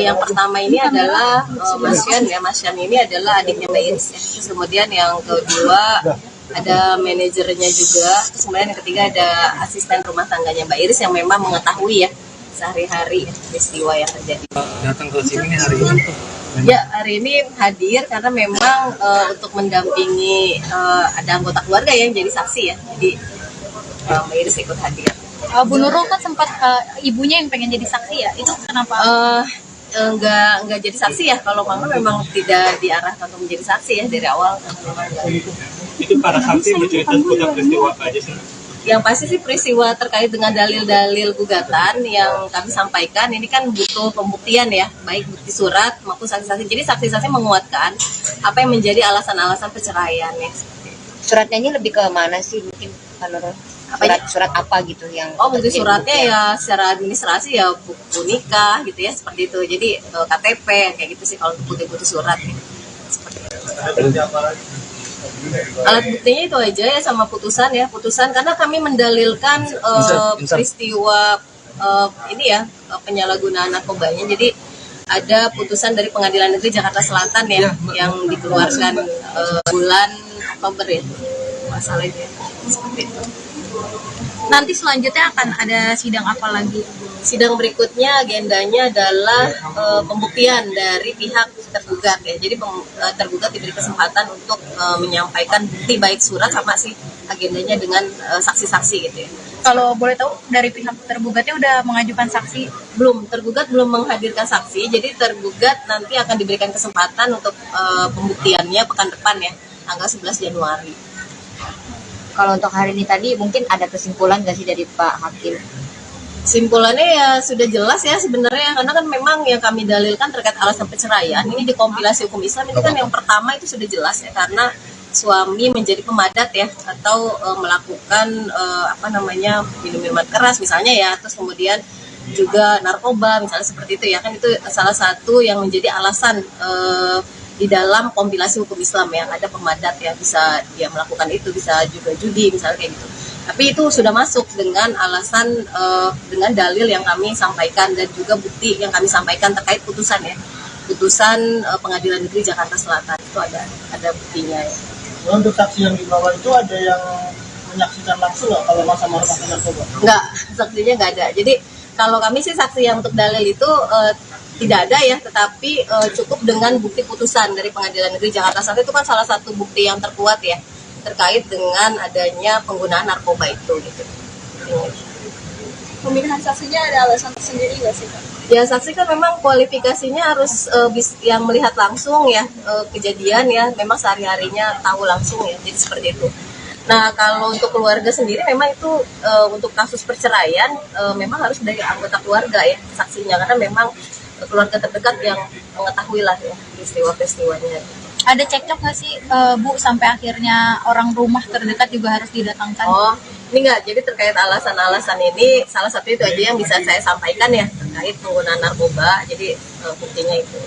Yang pertama ini adalah Mas Sean ya. Mas Sean ini adalah adiknya Mbak Iris ya. Terus kemudian yang kedua ada manajernya juga. Terus kemudian yang ketiga ada asisten rumah tangganya Mbak Iris yang memang mengetahui ya sehari-hari peristiwa yang terjadi. Datang ke sini hari ini tuh. Ya, hari ini hadir karena memang untuk mendampingi ada anggota keluarga yang jadi saksi ya. Jadi Mbak Iris ikut hadir. Bu Nurul kan sempat ibunya yang pengen jadi saksi ya, itu kenapa? Enggak jadi saksi ya. Kalau Mama memang tidak diarahkan untuk menjadi saksi ya dari awal. Itu para saksi bercerita seputar peristiwa apa aja sih? Yang pasti sih peristiwa terkait dengan dalil-dalil gugatan yang kami sampaikan ini kan butuh pembuktian ya, baik bukti surat maupun saksi-saksi. Jadi saksi-saksi menguatkan apa yang menjadi alasan-alasan perceraian ya. Suratnya ini lebih ke mana sih? Mungkin Kalau Apanya? surat apa gitu yang Oh, bukti jadi suratnya bukti? ya secara administrasi ya buku nikah gitu ya, seperti itu. Jadi KTP kayak gitu sih kalau untuk bukti-bukti surat gitu. Seperti itu. Ada bukti apa lagi? Alat buktinya itu aja ya, sama putusan ya, putusan karena kami mendalilkan peristiwa ini ya, penyalahgunaan narkobanya. Jadi ada putusan dari Pengadilan Negeri Jakarta Selatan ya, yang dikeluarkan bulan Oktober ya, masalah itu ya. Seperti itu. Nanti selanjutnya akan ada sidang apa lagi? Sidang berikutnya agendanya adalah pembuktian dari pihak tergugat ya. Jadi tergugat diberi kesempatan untuk menyampaikan bukti baik surat sama sih agendanya dengan saksi-saksi gitu ya. Kalau boleh tahu dari pihak tergugatnya udah mengajukan saksi? Belum, tergugat belum menghadirkan saksi. Jadi tergugat nanti akan diberikan kesempatan untuk pembuktiannya pekan depan ya, tanggal 11 Januari. Kalau untuk hari ini tadi mungkin ada kesimpulan nggak sih dari Pak Hakim? Simpulannya ya sudah jelas ya sebenarnya, karena kan memang yang kami dalilkan terkait alasan perceraian ini di kompilasi hukum Islam itu kan yang pertama itu sudah jelas ya, karena suami menjadi pemadat ya, atau melakukan minum minuman keras misalnya ya, terus kemudian juga narkoba misalnya seperti itu ya, kan itu salah satu yang menjadi alasan di dalam kompilasi hukum Islam yang ada pemadat ya, bisa dia melakukan itu, bisa juga judi misalnya kayak gitu. Tapi itu sudah masuk dengan alasan dengan dalil yang kami sampaikan dan juga bukti yang kami sampaikan terkait putusan ya, putusan Pengadilan Negeri Jakarta Selatan itu ada buktinya ya. Untuk saksi yang dibawa itu ada yang menyaksikan langsung nggak kalau masa-masa narkoba? Enggak, saksinya enggak ada. Jadi kalau kami sih saksi yang untuk dalil itu tidak ada ya, tetapi cukup dengan bukti putusan dari Pengadilan Negeri Jakarta Selatan itu kan salah satu bukti yang terkuat ya terkait dengan adanya penggunaan narkoba itu gitu. Pemilihan saksinya ada alasan tersendiri nggak sih, Pak? Ya saksi kan memang kualifikasinya harus yang melihat langsung ya kejadian ya, memang sehari-harinya tahu langsung ya, jadi seperti itu. Nah kalau untuk keluarga sendiri memang itu untuk kasus perceraian memang harus dari anggota keluarga ya saksinya, karena memang keluarga terdekat yang mengetahui lah ya peristiwa-peristiwanya. Ada cekcok nggak sih Bu sampai akhirnya orang rumah terdekat juga harus didatangkan? Oh, ini enggak. Jadi terkait alasan-alasan ini, salah satu itu aja yang bisa saya sampaikan ya, terkait penggunaan narkoba. Jadi buktinya itu.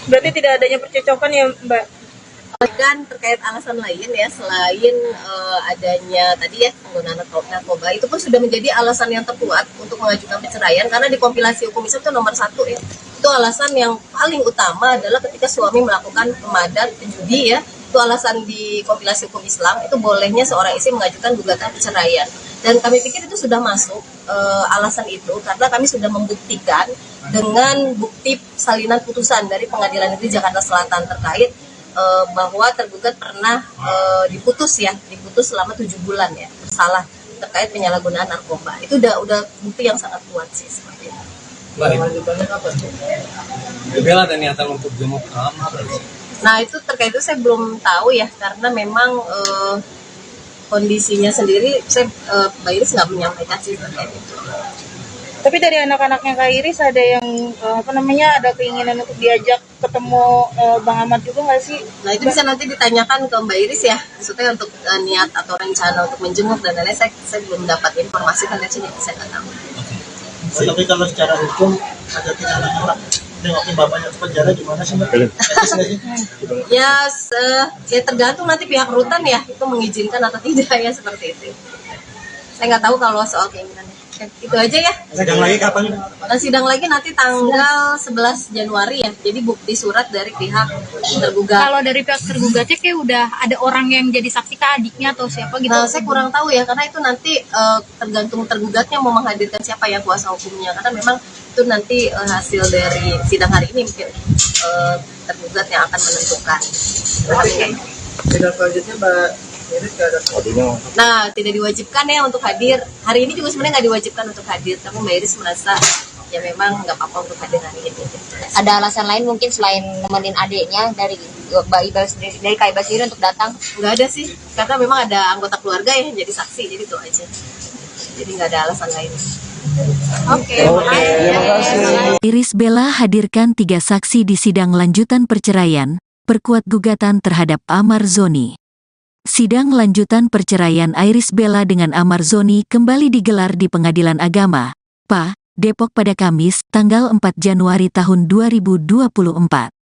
Berarti tidak adanya percecokan ya, Mbak? Dan terkait alasan lain ya, selain adanya tadi ya penggunaan narkoba, itu pun sudah menjadi alasan yang terkuat untuk mengajukan perceraian, karena di kompilasi hukum Islam itu nomor 1 ya. Itu alasan yang paling utama adalah ketika suami melakukan pemadat, judi ya, itu alasan di kompilasi hukum Islam itu bolehnya seorang istri mengajukan gugatan perceraian. Dan kami pikir itu sudah masuk alasan itu karena kami sudah membuktikan dengan bukti salinan putusan dari Pengadilan Negeri Jakarta Selatan terkait bahwa tergugat pernah diputus selama 7 bulan ya, bersalah terkait penyalahgunaan narkoba. Itu udah bukti yang sangat kuat sih seperti itu. Lanjutannya apa? Bella ada niatan untuk jenguk kamar. Nah itu terkait itu saya belum tahu ya, karena memang kondisinya sendiri Mbak Iris nggak menyampaikan sih terkait itu. Tapi dari anak-anaknya Kak Iris ada yang ada keinginan untuk diajak ketemu Bang Ahmad juga nggak sih? Nah itu bisa nanti ditanyakan ke Mbak Iris ya, maksudnya untuk niat atau rencana untuk menjenguk dan lain-lain, saya belum dapat informasi kan, jadi saya nggak tahu. Tapi kalau secara hukum ada tindakan orang nengokin bapaknya ke penjara gimana sih Mbak? Etis nggak sih? Ya tergantung nanti pihak rutan ya itu mengizinkan atau tidak ya, seperti itu. Saya nggak tahu kalau soal keinginannya. Itu aja ya. Sidang lagi kapan? Sidang lagi nanti tanggal 11 Januari ya. Jadi bukti surat dari pihak tergugat. Kalau dari pihak tergugatnya kayak udah ada orang yang jadi saksi kah, adiknya atau siapa gitu? Nah, saya kurang tahu ya, karena itu nanti tergantung tergugatnya mau menghadirkan siapa yang kuasa hukumnya. Karena memang itu nanti hasil dari sidang hari ini mungkin tergugat yang akan menentukan. Sidang selanjutnya Mbak Iris nggak ada. Nah, tidak diwajibkan ya untuk hadir. Hari ini juga sebenarnya nggak diwajibkan untuk hadir, tapi Mbak Iris merasa ya memang nggak apa-apa untuk hadir hari ini. Ada alasan lain mungkin selain nemenin adiknya dari Mbak Iba sendiri, dari Kak Iba sendiri untuk datang? Nggak ada sih, karena memang ada anggota keluarga yang jadi saksi, jadi itu aja. Jadi nggak ada alasan lain. Oke, makasih. Iris Bella hadirkan 3 saksi di sidang lanjutan perceraian, perkuat gugatan terhadap Ahmad Zoni. Sidang lanjutan perceraian Iris Bella dengan Amar Zoni kembali digelar di Pengadilan Agama, PA, Depok pada Kamis, tanggal 4 Januari tahun 2024.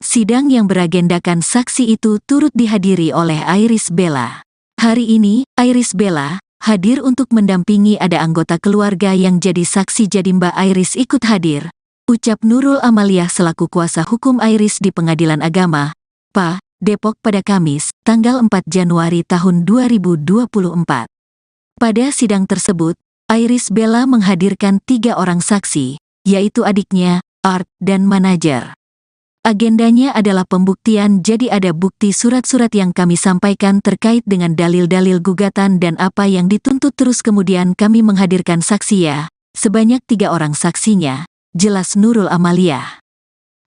Sidang yang beragendakan saksi itu turut dihadiri oleh Iris Bella. Hari ini, Iris Bella hadir untuk mendampingi ada anggota keluarga yang jadi saksi, jadi Mbak Iris ikut hadir. Ucap Nurul Amaliah selaku kuasa hukum Iris di Pengadilan Agama, PA, Depok pada Kamis, tanggal 4 Januari tahun 2024. Pada sidang tersebut, Iris Bella menghadirkan 3 orang saksi, yaitu adiknya, Art, dan manajer. Agendanya adalah pembuktian, jadi ada bukti surat-surat yang kami sampaikan terkait dengan dalil-dalil gugatan dan apa yang dituntut, terus kemudian kami menghadirkan saksi ya, sebanyak 3 orang saksinya, jelas Nurul Amaliah.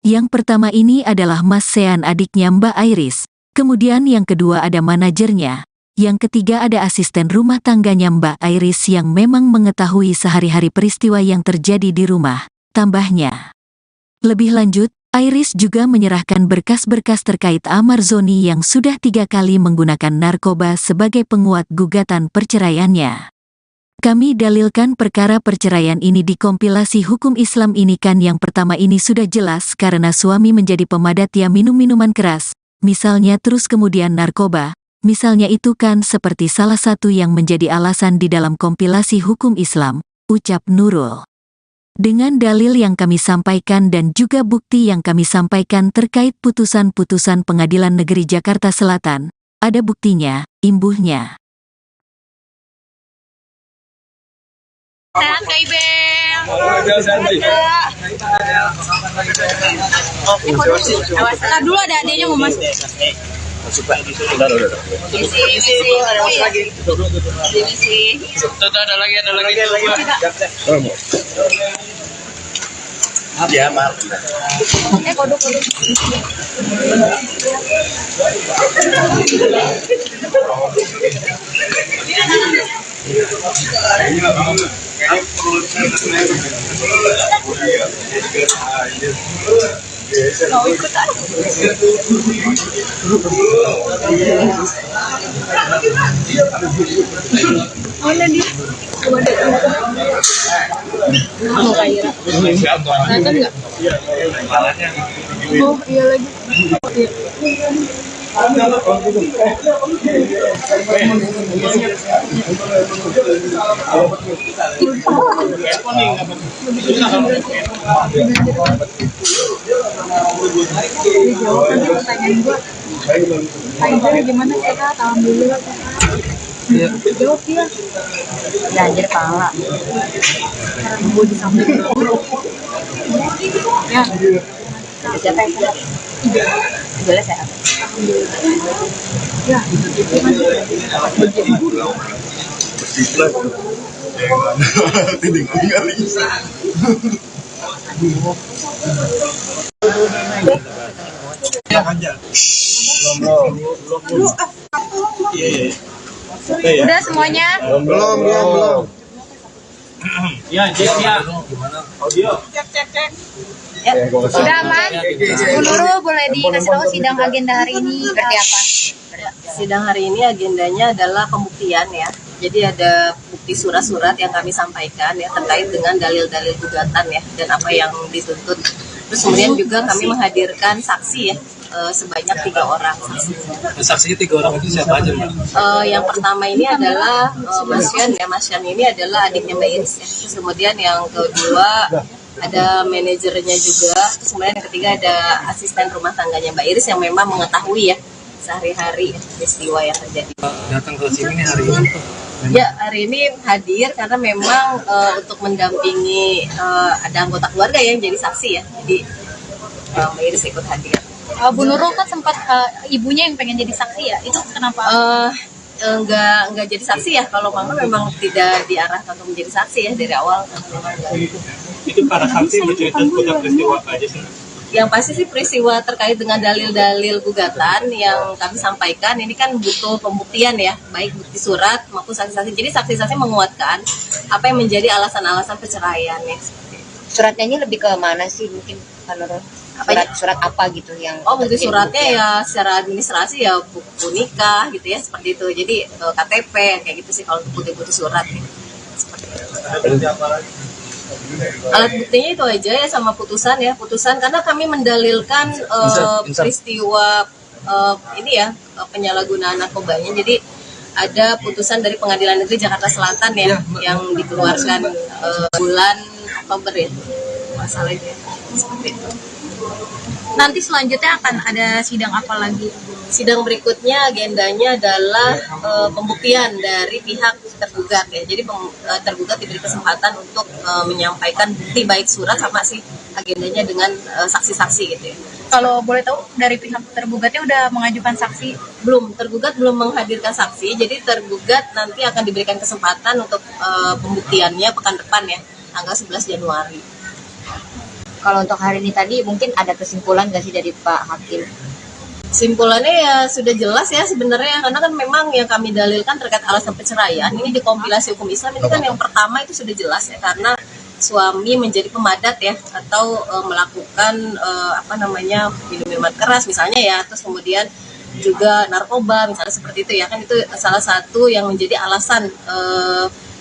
Yang pertama ini adalah Mas Sean, adiknya Mbak Iris, kemudian yang kedua ada manajernya, yang ketiga ada asisten rumah tangganya Mbak Iris yang memang mengetahui sehari-hari peristiwa yang terjadi di rumah, tambahnya. Lebih lanjut, Iris juga menyerahkan berkas-berkas terkait Amar Zoni yang sudah 3 kali menggunakan narkoba sebagai penguat gugatan perceraiannya. Kami dalilkan perkara perceraian ini di kompilasi hukum Islam ini kan yang pertama ini sudah jelas karena suami menjadi pemadat ya minum minuman keras, misalnya, terus kemudian narkoba, misalnya, itu kan seperti salah satu yang menjadi alasan di dalam kompilasi hukum Islam, ucap Nurul. Dengan dalil yang kami sampaikan dan juga bukti yang kami sampaikan terkait putusan-putusan Pengadilan Negeri Jakarta Selatan, ada buktinya, imbuhnya. Sehat, Kak Ibel. Nah, dulu ada adanya mau masuk. Ada lagi. Ya, maaf. Kodok. Mau ikutan? Mana dia? Mau kayak nonton nggak? Oh iya lagi. Gimana sehat? Alhamdulillah sehat. Jawab dia. Belajar pala. Gue di samping. Ya. Siapa yang sehat? Boleh sehat. Ya. Udah semuanya? Belum. Ya, cek ya. Audio. Cek. Ya, sudah aman? Bu Nurul boleh dikasih tahu sidang agenda hari ini seperti apa? Sidang hari ini agendanya adalah pembuktian ya. Jadi ada bukti surat-surat yang kami sampaikan ya terkait dengan dalil-dalil gugatan ya dan apa yang dituntut. Terus kemudian juga kami menghadirkan saksi ya sebanyak 3 orang saksi. Saksinya 3 orang itu siapa aja, Mbak? Yang pertama ini adalah Mas Sean ya. Mas Sean ini adalah adiknya Mbak Iris ya. Terus kemudian yang kedua ada manajernya juga. Terus kemudian yang ketiga ada asisten rumah tangganya Mbak Iris yang memang mengetahui ya sehari-hari peristiwa yang terjadi. Datang ke sini hari ini tuh. Ya, hari ini hadir karena memang untuk mendampingi ada anggota keluarga yang jadi saksi ya. Jadi Mbak Iris ikut hadir. Bu Nurul kan sempat ibunya yang pengen jadi saksi ya, itu kenapa? Enggak jadi saksi ya, kalau Mama memang tidak diarahkan untuk menjadi saksi ya dari awal. Itu para saksi bercerita seputar peristiwa apa aja sih? Yang pasti sih peristiwa terkait dengan dalil-dalil gugatan yang kami sampaikan ini kan butuh pembuktian ya, baik bukti surat maupun saksi-saksi. Jadi saksi-saksi menguatkan apa yang menjadi alasan-alasan perceraian ya. Suratnya ini lebih ke mana sih mungkin Pak Nurul? surat apa gitu yang Oh, bukti terjadi suratnya bukti ya secara administrasi ya buku nikah gitu ya, seperti itu. Jadi KTP kayak gitu sih kalau untuk bukti surat gitu. Seperti itu. Ada bukti apa lagi? Alat buktinya itu aja ya, sama putusan ya, putusan karena kami mendalilkan peristiwa ini ya, penyalahgunaan narkobanya. Jadi ada putusan dari Pengadilan Negeri Jakarta Selatan ya, yang dikeluarkan bulan Oktober ya, masalahnya seperti itu. nanti selanjutnya akan ada sidang apa lagi? Sidang berikutnya agendanya adalah pembuktian dari pihak tergugat ya. Jadi tergugat diberi kesempatan untuk menyampaikan bukti baik surat sama sih agendanya dengan saksi-saksi gitu ya. Kalau boleh tahu dari pihak tergugatnya udah mengajukan saksi? Belum, tergugat belum menghadirkan saksi. Jadi tergugat nanti akan diberikan kesempatan untuk pembuktiannya pekan depan ya, tanggal 11 Januari. Kalau untuk hari ini tadi mungkin ada kesimpulan nggak sih dari Pak Hakim? Simpulannya ya sudah jelas ya sebenarnya, karena kan memang yang kami dalilkan terkait alasan perceraian ini di kompilasi hukum Islam itu kan yang pertama itu sudah jelas ya, karena suami menjadi pemadat ya, atau melakukan minum minuman keras misalnya ya, terus kemudian juga narkoba misalnya seperti itu ya, kan itu salah satu yang menjadi alasan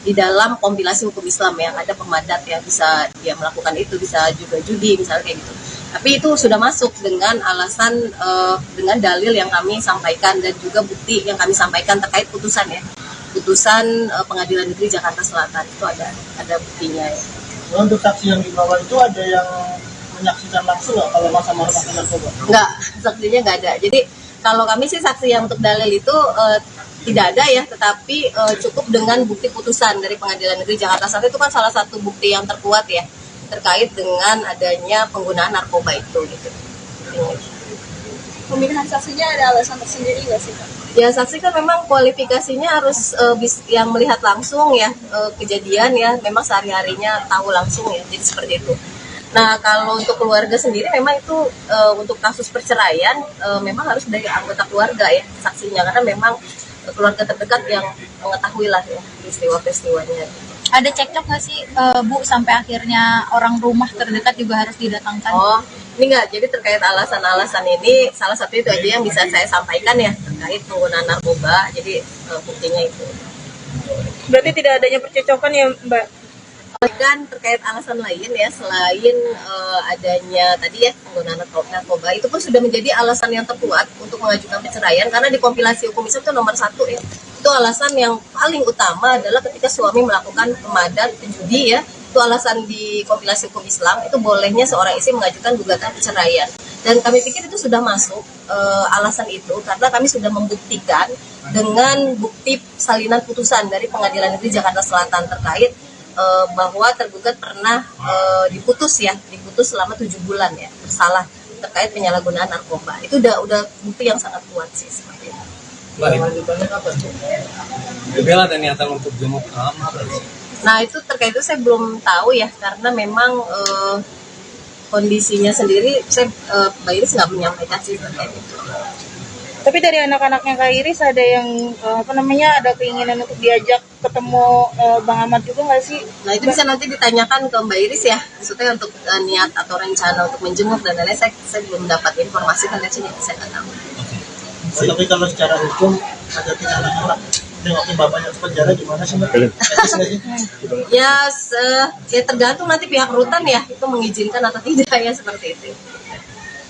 di dalam kompilasi hukum Islam yang ada pemadat ya, bisa dia melakukan itu, bisa juga judi misalnya kayak gitu. Tapi itu sudah masuk dengan alasan dengan dalil yang kami sampaikan dan juga bukti yang kami sampaikan terkait putusan ya, putusan Pengadilan Negeri Jakarta Selatan itu ada buktinya ya. Untuk saksi yang dibawa itu ada yang menyaksikan langsung nggak kalau masa-masa narkoba? Enggak, saksinya nggak ada. Jadi kalau kami sih saksi yang untuk dalil itu tidak ada ya, tetapi cukup dengan bukti putusan dari Pengadilan Negeri Jakarta Selatan itu kan salah satu bukti yang terkuat ya terkait dengan adanya penggunaan narkoba itu gitu. Pemilihan saksinya ada alasan tersendiri nggak sih, Pak? Ya saksi kan memang kualifikasinya harus yang melihat langsung ya kejadian ya, memang sehari-harinya tahu langsung ya, jadi seperti itu. Nah kalau untuk keluarga sendiri memang itu untuk kasus perceraian memang harus dari anggota keluarga ya saksinya, karena memang keluarga terdekat yang mengetahui lah ya peristiwa-peristiwanya. Ada cekcok nggak sih Bu sampai akhirnya orang rumah terdekat juga harus didatangkan? Oh, ini enggak. Jadi terkait alasan-alasan ini salah satu itu aja yang bisa saya sampaikan ya terkait penggunaan narkoba. Jadi buktinya itu. Berarti tidak adanya percecokan ya, Mbak? Dan terkait alasan lain ya selain adanya tadi ya penggunaan narkoba itu pun sudah menjadi alasan yang terkuat untuk mengajukan perceraian, karena di kompilasi hukum Islam itu nomor 1 ya. Itu alasan yang paling utama adalah ketika suami melakukan pemadat, judi ya, itu alasan di kompilasi hukum Islam itu bolehnya seorang istri mengajukan gugatan perceraian. Dan kami pikir itu sudah masuk alasan itu karena kami sudah membuktikan dengan bukti salinan putusan dari Pengadilan Negeri Jakarta Selatan terkait bahwa tergugat pernah diputus selama 7 bulan ya bersalah terkait penyalahgunaan narkoba. Itu udah bukti yang sangat kuat sih seperti itu. Lanjutannya kapan? Bella ada niatan untuk jenguk kamar. Nah itu terkait itu saya belum tahu ya, karena memang kondisinya sendiri Mbak Iris nggak menyampaikan sih terkait itu. Tapi dari anak-anaknya Kak Iris ada yang ada keinginan untuk diajak ketemu Bang Ahmad juga nggak sih? Nah itu bisa nanti ditanyakan ke Mbak Iris ya, maksudnya untuk niat atau rencana untuk menjenguk dan lain-lain saya belum dapat informasi kan, jadi saya nggak tahu. Tapi kalau secara hukum ada tindakan menolak nengokin bapaknya ke penjara gimana sih Mbak? Etis nggak sih? Ya tergantung nanti pihak rutan ya itu mengizinkan atau tidak ya, seperti itu.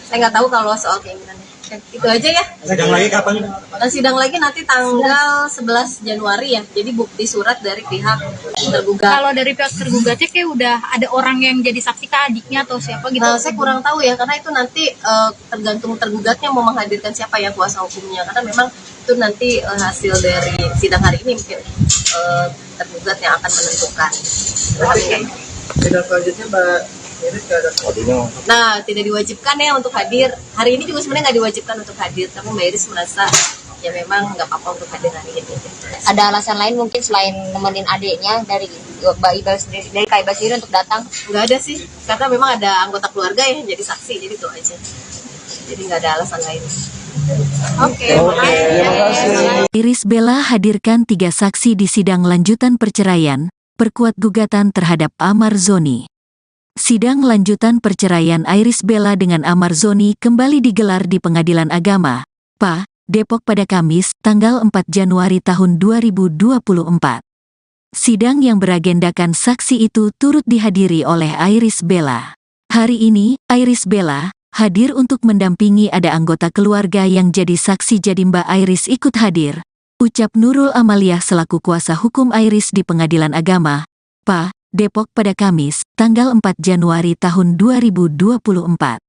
Saya nggak tahu kalau soal keinginannya. Itu aja ya. Sidang lagi kapan? Sidang lagi nanti tanggal 11 Januari ya. Jadi bukti surat dari pihak tergugat. Kalau dari pihak tergugatnya kayak udah ada orang yang jadi saksi kah, adiknya atau siapa gitu? Nah, saya kurang tahu ya, karena itu nanti tergantung tergugatnya mau menghadirkan siapa yang kuasa hukumnya. Karena memang itu nanti hasil dari sidang hari ini mungkin tergugat yang akan menentukan. Sidang selanjutnya Mbak Iris nggak ada. Nah, tidak diwajibkan ya untuk hadir. Hari ini juga sebenarnya nggak diwajibkan untuk hadir, tapi Mbak Iris merasa ya memang nggak apa-apa untuk hadir hari ini. Ada alasan lain mungkin selain nemenin adiknya dari Mbak Iba sendiri, dari Kak Iba sendiri untuk datang? Nggak ada sih, karena memang ada anggota keluarga yang jadi saksi, jadi itu aja. Jadi nggak ada alasan lain. Oke, makasih. Iris Bella hadirkan 3 saksi di sidang lanjutan perceraian, perkuat gugatan terhadap Ahmad Zoni. Sidang lanjutan perceraian Iris Bella dengan Amar Zoni kembali digelar di Pengadilan Agama, PA, Depok pada Kamis, tanggal 4 Januari tahun 2024. Sidang yang beragendakan saksi itu turut dihadiri oleh Iris Bella. Hari ini, Iris Bella hadir untuk mendampingi ada anggota keluarga yang jadi saksi, jadi Mbak Iris ikut hadir. Ucap Nurul Amaliah selaku kuasa hukum Iris di Pengadilan Agama, PA, Depok pada Kamis, tanggal 4 Januari tahun 2024.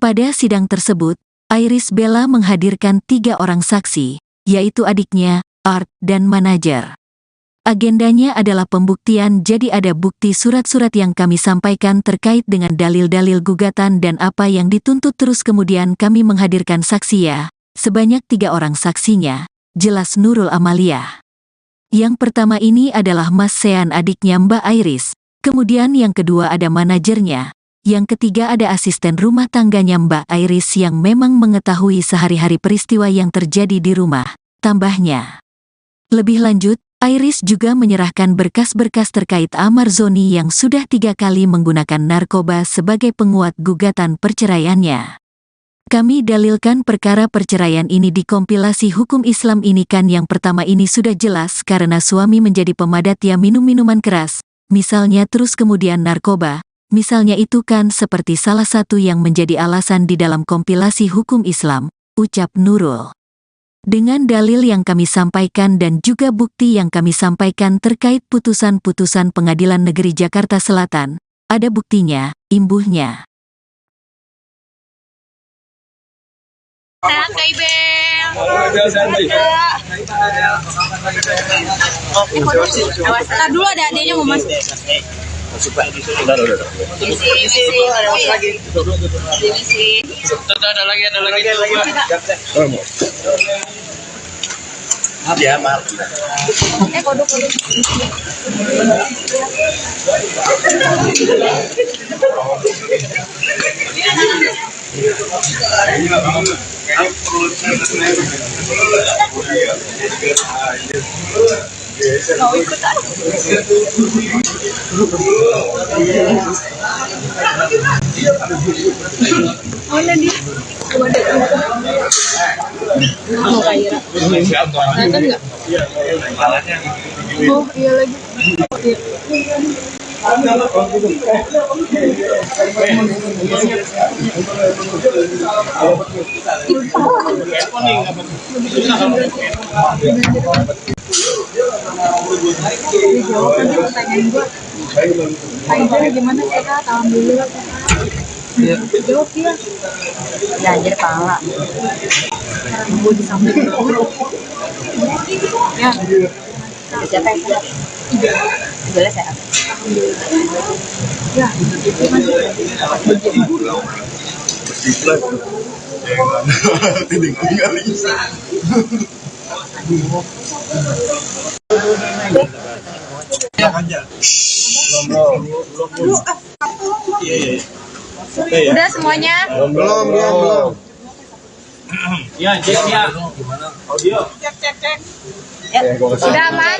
Pada sidang tersebut, Iris Bella menghadirkan 3 orang saksi, yaitu adiknya, Art, dan manajer. Agendanya adalah pembuktian, jadi ada bukti surat-surat yang kami sampaikan terkait dengan dalil-dalil gugatan dan apa yang dituntut, terus kemudian kami menghadirkan saksi ya, sebanyak 3 orang saksinya, jelas Nurul Amaliah. Yang pertama ini adalah Mas Sean, adiknya Mbak Iris, kemudian yang kedua ada manajernya, yang ketiga ada asisten rumah tangganya Mbak Iris yang memang mengetahui sehari-hari peristiwa yang terjadi di rumah, tambahnya. Lebih lanjut, Iris juga menyerahkan berkas-berkas terkait Amar Zoni yang sudah 3 kali menggunakan narkoba sebagai penguat gugatan perceraiannya. Kami dalilkan perkara perceraian ini di kompilasi hukum Islam ini kan yang pertama ini sudah jelas karena suami menjadi pemadat ya minum minuman keras, misalnya, terus kemudian narkoba, misalnya, itu kan seperti salah satu yang menjadi alasan di dalam kompilasi hukum Islam, ucap Nurul. Dengan dalil yang kami sampaikan dan juga bukti yang kami sampaikan terkait putusan-putusan Pengadilan Negeri Jakarta Selatan, ada buktinya, imbuhnya. Santai, Bel. Awas, dulu ada adanya mau masuk. Ada lagi. Ya, maaf. Kodok. Mau ikut mana dia? Mau kayak nonton nggak? Oh iya lagi. Pertanyaan gimana sehat? Alhamdulillah sehat. Jawab dia. Ya anjir pala. Gue di samping. Ya. Siapa yang sehat? Boleh sehat. Ya. Udah semuanya? Belum. Ya, cek ya. Gimana? Audio. Cek. Ya, sudah aman?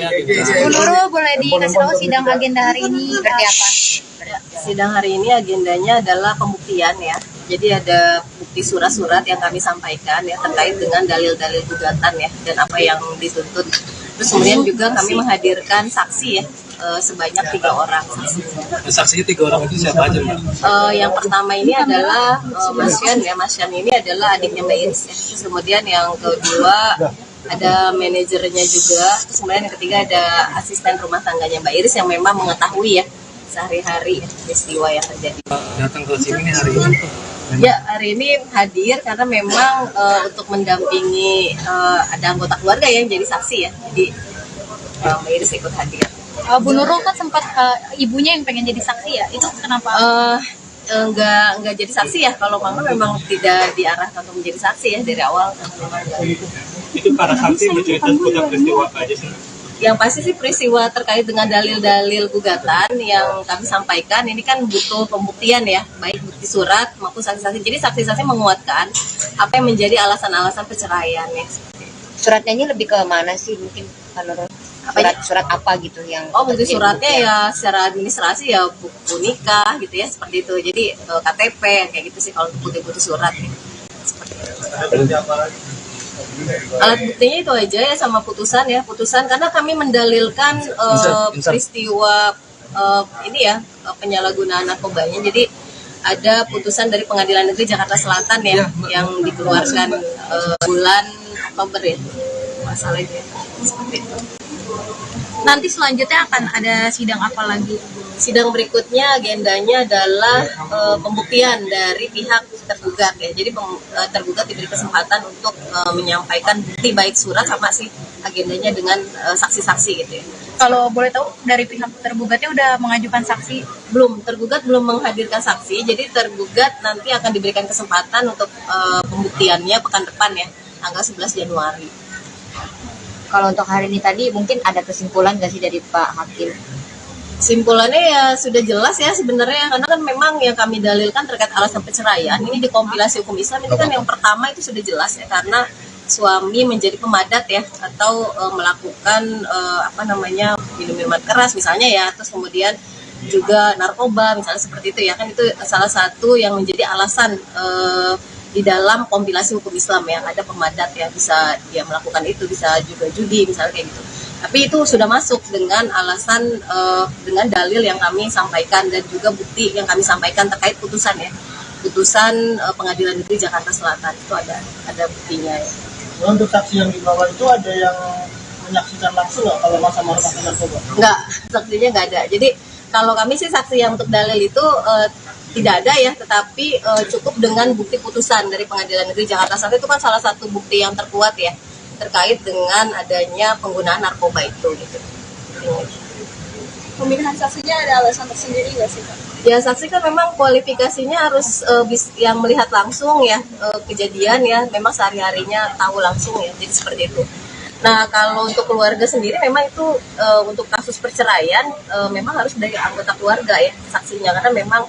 Bu Nurul boleh dikasih tahu sidang agenda hari ini seperti apa? Sidang hari ini agendanya adalah pembuktian ya. Jadi ada bukti surat-surat yang kami sampaikan ya terkait dengan dalil-dalil gugatan ya dan apa yang dituntut. Terus kemudian juga kami menghadirkan saksi ya sebanyak 3 orang saksi. Saksinya 3 orang itu siapa aja, Mbak? Yang pertama ini adalah Mas Sean ya. Mas Sean ini adalah adiknya Mbak Iris ya. Terus kemudian yang kedua ada manajernya juga. Terus kemudian yang ketiga ada asisten rumah tangganya Mbak Iris yang memang mengetahui ya sehari-hari peristiwa yang terjadi. Datang ke sini hari ini tuh. Ya, hari ini hadir karena memang untuk mendampingi ada anggota keluarga yang jadi saksi ya. Jadi Mbak Iris ikut hadir. Bu Nurul kan sempat ibunya yang pengen jadi saksi ya, itu kenapa? Enggak jadi saksi ya. Kalau Mama memang tidak diarahkan untuk menjadi saksi ya dari awal. Itu para saksi bercerita seputar peristiwa apa aja sih? Yang pasti sih peristiwa terkait dengan dalil-dalil gugatan yang kami sampaikan ini kan butuh pembuktian ya, baik bukti surat maupun saksi-saksi. Jadi saksi-saksi menguatkan apa yang menjadi alasan-alasan perceraian ya. Suratnya ini lebih ke mana sih mungkin menurut? surat apa gitu yang Oh, bukti terjadi suratnya bukti ya secara administrasi ya buku nikah gitu ya, seperti itu. Jadi KTP kayak gitu sih kalau bukti-bukti surat gitu. Seperti itu. Ada bukti apa lagi? Alat buktinya itu aja ya sama putusan ya, putusan karena kami mendalilkan peristiwa ini ya penyalahgunaan narkobanya. Jadi ada putusan dari Pengadilan Negeri Jakarta Selatan ya yang dikeluarkan bulan Oktober ya masalah itu ya. Seperti itu. nanti selanjutnya akan ada sidang apa lagi? Sidang berikutnya agendanya adalah pembuktian dari pihak tergugat ya. Jadi tergugat diberi kesempatan untuk menyampaikan bukti baik surat sama sih agendanya dengan saksi-saksi gitu ya. Kalau boleh tahu dari pihak tergugatnya udah mengajukan saksi? Belum, tergugat belum menghadirkan saksi. Jadi tergugat nanti akan diberikan kesempatan untuk pembuktiannya pekan depan ya, tanggal 11 Januari. Kalau untuk hari ini tadi mungkin ada kesimpulan nggak sih dari Pak Hakim? Simpulannya ya sudah jelas ya sebenarnya, karena kan memang yang kami dalilkan terkait alasan perceraian ini di kompilasi hukum Islam itu kan yang pertama itu sudah jelas ya, karena suami menjadi pemadat ya atau melakukan minum minuman keras misalnya ya, terus kemudian juga narkoba misalnya seperti itu ya, kan itu salah satu yang menjadi alasan di dalam kompilasi hukum Islam yang ada pemadat ya, bisa dia melakukan itu, bisa juga judi misalnya kayak gitu. Tapi itu sudah masuk dengan alasan dengan dalil yang kami sampaikan dan juga bukti yang kami sampaikan terkait putusan ya, putusan Pengadilan Negeri Jakarta Selatan itu ada buktinya ya. Untuk saksi yang dibawa itu ada yang menyaksikan langsung nggak kalau masa-masa narkoba? Enggak, saksinya nggak ada. Jadi kalau kami sih saksi yang untuk dalil itu tidak ada ya, tetapi cukup dengan bukti putusan dari Pengadilan Negeri Jakarta Selatan itu kan salah satu bukti yang terkuat ya terkait dengan adanya penggunaan narkoba itu gitu. Pemilihan saksinya ada alasan tersendiri nggak sih, Pak? Ya saksi kan memang kualifikasinya harus yang melihat langsung ya kejadian ya, memang sehari-harinya tahu langsung ya, jadi seperti itu. Nah kalau untuk keluarga sendiri memang itu untuk kasus perceraian memang harus dari anggota keluarga ya saksinya, karena memang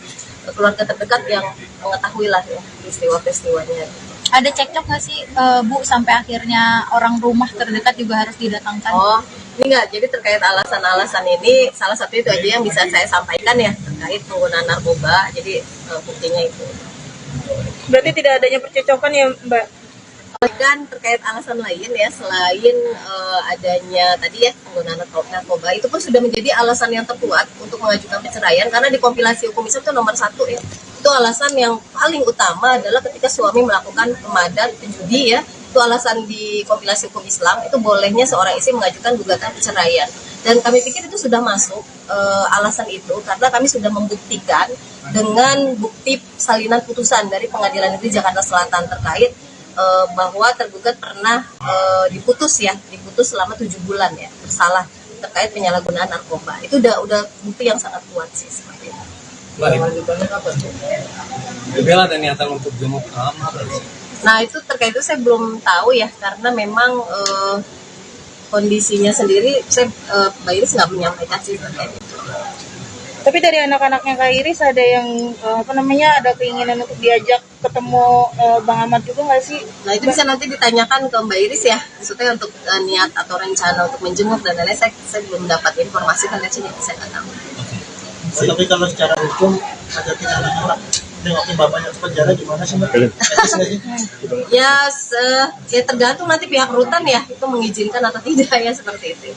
keluarga terdekat yang mengetahui lah ya peristiwa-peristiwanya. Ada cekcok nggak sih Bu sampai akhirnya orang rumah terdekat juga harus didatangkan? Oh, ini enggak. Jadi terkait alasan-alasan ini salah satu itu aja yang bisa saya sampaikan ya terkait penggunaan narkoba. Jadi buktinya itu. Berarti tidak adanya percecokan ya, Mbak? Dan terkait alasan lain ya selain adanya tadi ya penggunaan narkoba itu pun sudah menjadi alasan yang terkuat untuk mengajukan perceraian, karena di kompilasi hukum Islam itu nomor 1 ya. Itu alasan yang paling utama adalah ketika suami melakukan pemadat judi ya, itu alasan di kompilasi hukum Islam itu bolehnya seorang istri mengajukan gugatan perceraian. Dan kami pikir itu sudah masuk alasan itu karena kami sudah membuktikan dengan bukti salinan putusan dari Pengadilan Negeri Jakarta Selatan terkait bahwa tergugat pernah diputus selama 7 bulan ya bersalah terkait penyalahgunaan narkoba. Itu udah bukti yang sangat kuat sih seperti itu. Lanjutannya kapan? Bella ada niatan untuk jenguk kamar. Nah itu terkait itu saya belum tahu ya, karena memang kondisinya sendiri Mbak Iris nggak menyampaikan sih terkait itu. Tapi dari anak-anaknya Kak Iris ada yang ada keinginan untuk diajak ketemu Bang Ahmad juga nggak sih? Nah itu bisa nanti ditanyakan ke Mbak Iris ya, maksudnya untuk niat atau rencana untuk menjenguk dan lain-lain saya belum dapat informasi kan, jadi saya nggak tahu. Tapi kalau secara hukum ada tidak anak nengokin bapaknya ke penjara gimana sih Mbak? Etis nggak sih? Ya tergantung nanti pihak rutan ya itu mengizinkan atau tidak ya seperti itu.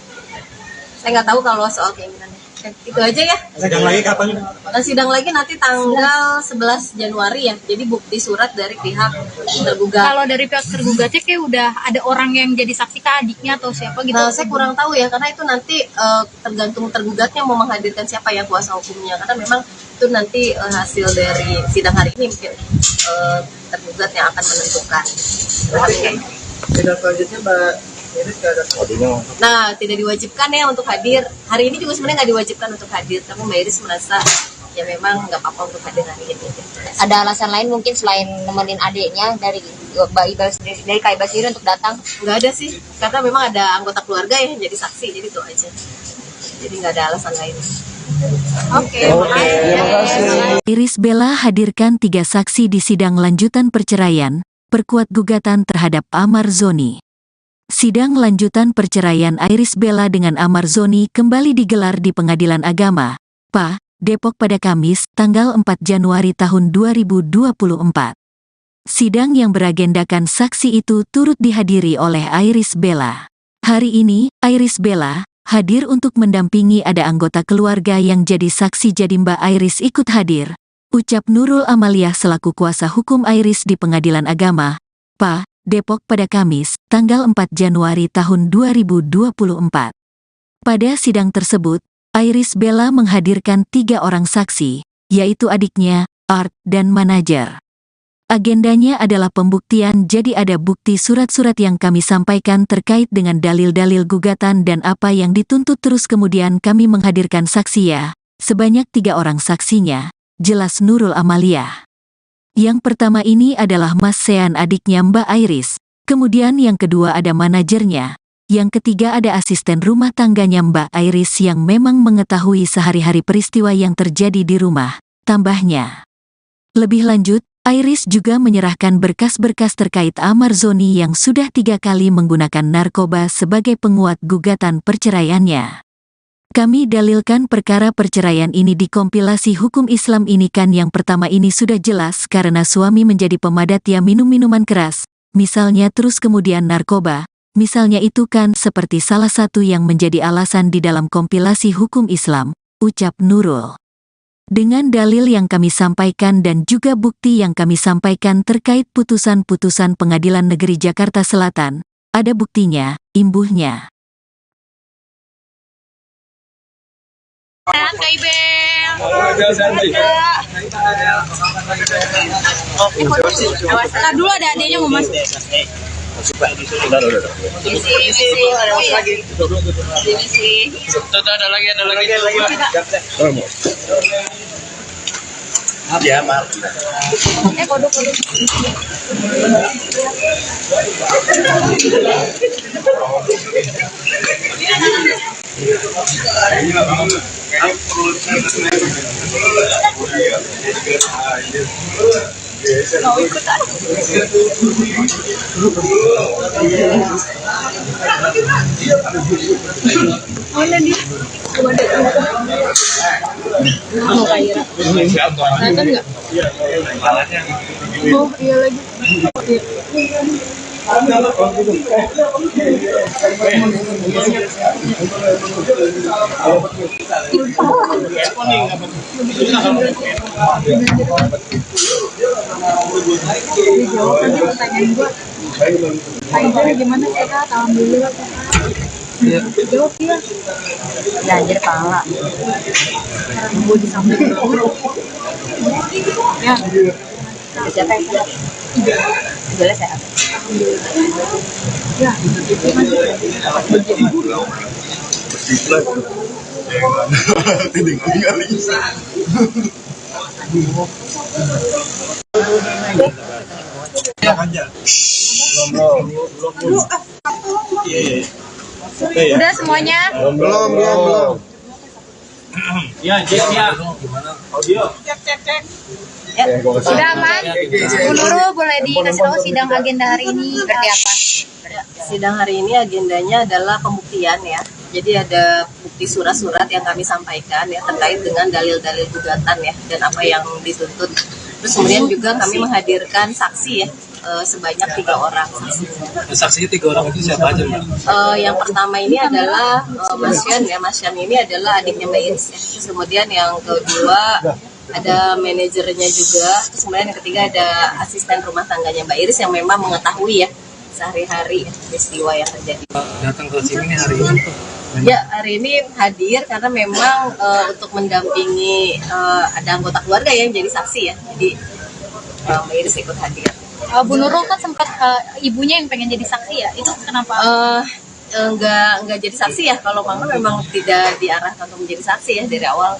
Saya nggak tahu kalau soal keinginannya. Itu aja ya. Sidang lagi kapan? Sidang lagi nanti tanggal 11 Januari ya. Jadi bukti surat dari pihak tergugat. Kalau dari pihak tergugatnya kayak udah ada orang yang jadi saksi ke adiknya atau siapa gitu? Nah, saya kurang tahu ya, karena itu nanti tergantung tergugatnya mau menghadirkan siapa yang kuasa hukumnya. Karena memang itu nanti hasil dari sidang hari ini mungkin tergugat yang akan menentukan. Sidang selanjutnya Mbak Iris nggak ada. Nah, tidak diwajibkan ya untuk hadir. Hari ini juga sebenarnya nggak diwajibkan untuk hadir, tapi Mbak Iris merasa ya memang nggak apa-apa untuk hadir hari ini. Ada alasan lain mungkin selain nemenin adiknya dari Mbak Iba sendiri, dari Kak Iba sendiri untuk datang? Nggak ada sih, karena memang ada anggota keluarga ya jadi saksi, jadi itu aja. Jadi nggak ada alasan lain. Oke, makasih. Iris Bella hadirkan 3 saksi di sidang lanjutan perceraian, perkuat gugatan terhadap Ahmad Zoni. Sidang lanjutan perceraian Iris Bella dengan Amar Zoni kembali digelar di Pengadilan Agama, PA, Depok pada Kamis, tanggal 4 Januari tahun 2024. Sidang yang beragendakan saksi itu turut dihadiri oleh Iris Bella. Hari ini, Iris Bella hadir untuk mendampingi ada anggota keluarga yang jadi saksi, jadi Mbak Iris ikut hadir. Ucap Nurul Amaliah selaku kuasa hukum Iris di Pengadilan Agama, PA, Depok pada Kamis, tanggal 4 Januari tahun 2024. Pada sidang tersebut, Iris Bella menghadirkan 3 orang saksi, yaitu adiknya, Art, dan manajer. Agendanya adalah pembuktian, jadi ada bukti surat-surat yang kami sampaikan terkait dengan dalil-dalil gugatan dan apa yang dituntut, terus kemudian kami menghadirkan saksi ya, sebanyak 3 orang saksinya, jelas Nurul Amaliah. Yang pertama ini adalah Mas Sean, adiknya Mbak Iris, kemudian yang kedua ada manajernya, yang ketiga ada asisten rumah tangganya Mbak Iris yang memang mengetahui sehari-hari peristiwa yang terjadi di rumah, tambahnya. Lebih lanjut, Iris juga menyerahkan berkas-berkas terkait Amar Zoni yang sudah 3 kali menggunakan narkoba sebagai penguat gugatan perceraiannya. Kami dalilkan perkara perceraian ini di kompilasi hukum Islam ini kan yang pertama ini sudah jelas karena suami menjadi pemadat ya minum minuman keras, misalnya, terus kemudian narkoba, misalnya, itu kan seperti salah satu yang menjadi alasan di dalam kompilasi hukum Islam, ucap Nurul. Dengan dalil yang kami sampaikan dan juga bukti yang kami sampaikan terkait putusan-putusan Pengadilan Negeri Jakarta Selatan, ada buktinya, imbuhnya. Santai, Bel. Nah, dulu ada adanya mau masuk. Ada lagi. Ya, maaf. Kodok. Oh, iya lagi. Gimana sehat? Alhamdulillah sehat. Jawab ya. Belajar pala. Gue di samping. Ya. Siapa yang sehat? Boleh sehat. Ya. Udah semuanya? Belum. Ya, Jack ya. Audio. Cek. Ya, sudah aman? Bu Nurul boleh dikasih tahu sidang agenda hari ini seperti apa? Sidang hari ini agendanya adalah pembuktian ya. Jadi ada bukti surat-surat yang kami sampaikan ya terkait dengan dalil-dalil gugatan ya dan apa yang dituntut. Terus kemudian juga kami menghadirkan saksi ya sebanyak 3 orang saksi. Saksinya 3 orang itu siapa aja, Mbak? Yang pertama ini adalah Mas Sean ya. Mas Sean ini adalah adiknya Mbak Iris ya. Terus kemudian yang kedua ada manajernya juga. Terus kemudian yang ketiga ada asisten rumah tangganya Mbak Iris yang memang mengetahui ya sehari-hari peristiwa yang terjadi. Datang ke sini hari ini tuh. Ya, hari ini hadir karena memang untuk mendampingi ada anggota keluarga yang jadi saksi ya. Jadi Mbak Iris ikut hadir. Bu Nurul kan sempat ibunya yang pengen jadi saksi ya, itu kenapa? Enggak jadi saksi ya. Kalau Mama memang tidak diarahkan untuk menjadi saksi ya dari awal.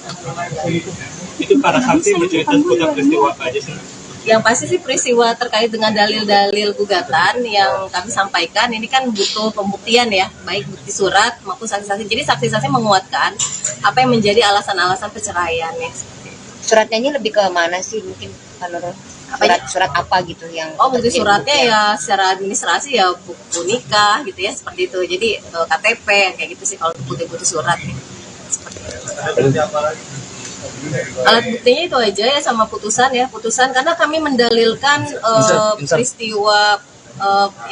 Itu para saksi bercerita seputar peristiwa apa aja sih? Yang pasti sih peristiwa terkait dengan dalil-dalil gugatan yang kami sampaikan ini kan butuh pembuktian ya, baik bukti surat maupun saksi-saksi. Jadi saksi-saksi menguatkan apa yang menjadi alasan-alasan perceraian ya. Suratnya ini lebih ke mana sih? Mungkin Kalau Apanya? surat apa gitu yang Oh, bukti terjadi suratnya bukti ya secara administrasi ya buku nikah gitu ya, seperti itu. Jadi KTP kayak gitu sih kalau bukti-bukti surat gitu. Seperti itu. Ada bukti apa lagi? Alat buktinya itu aja ya, sama putusan ya, putusan karena kami mendalilkan peristiwa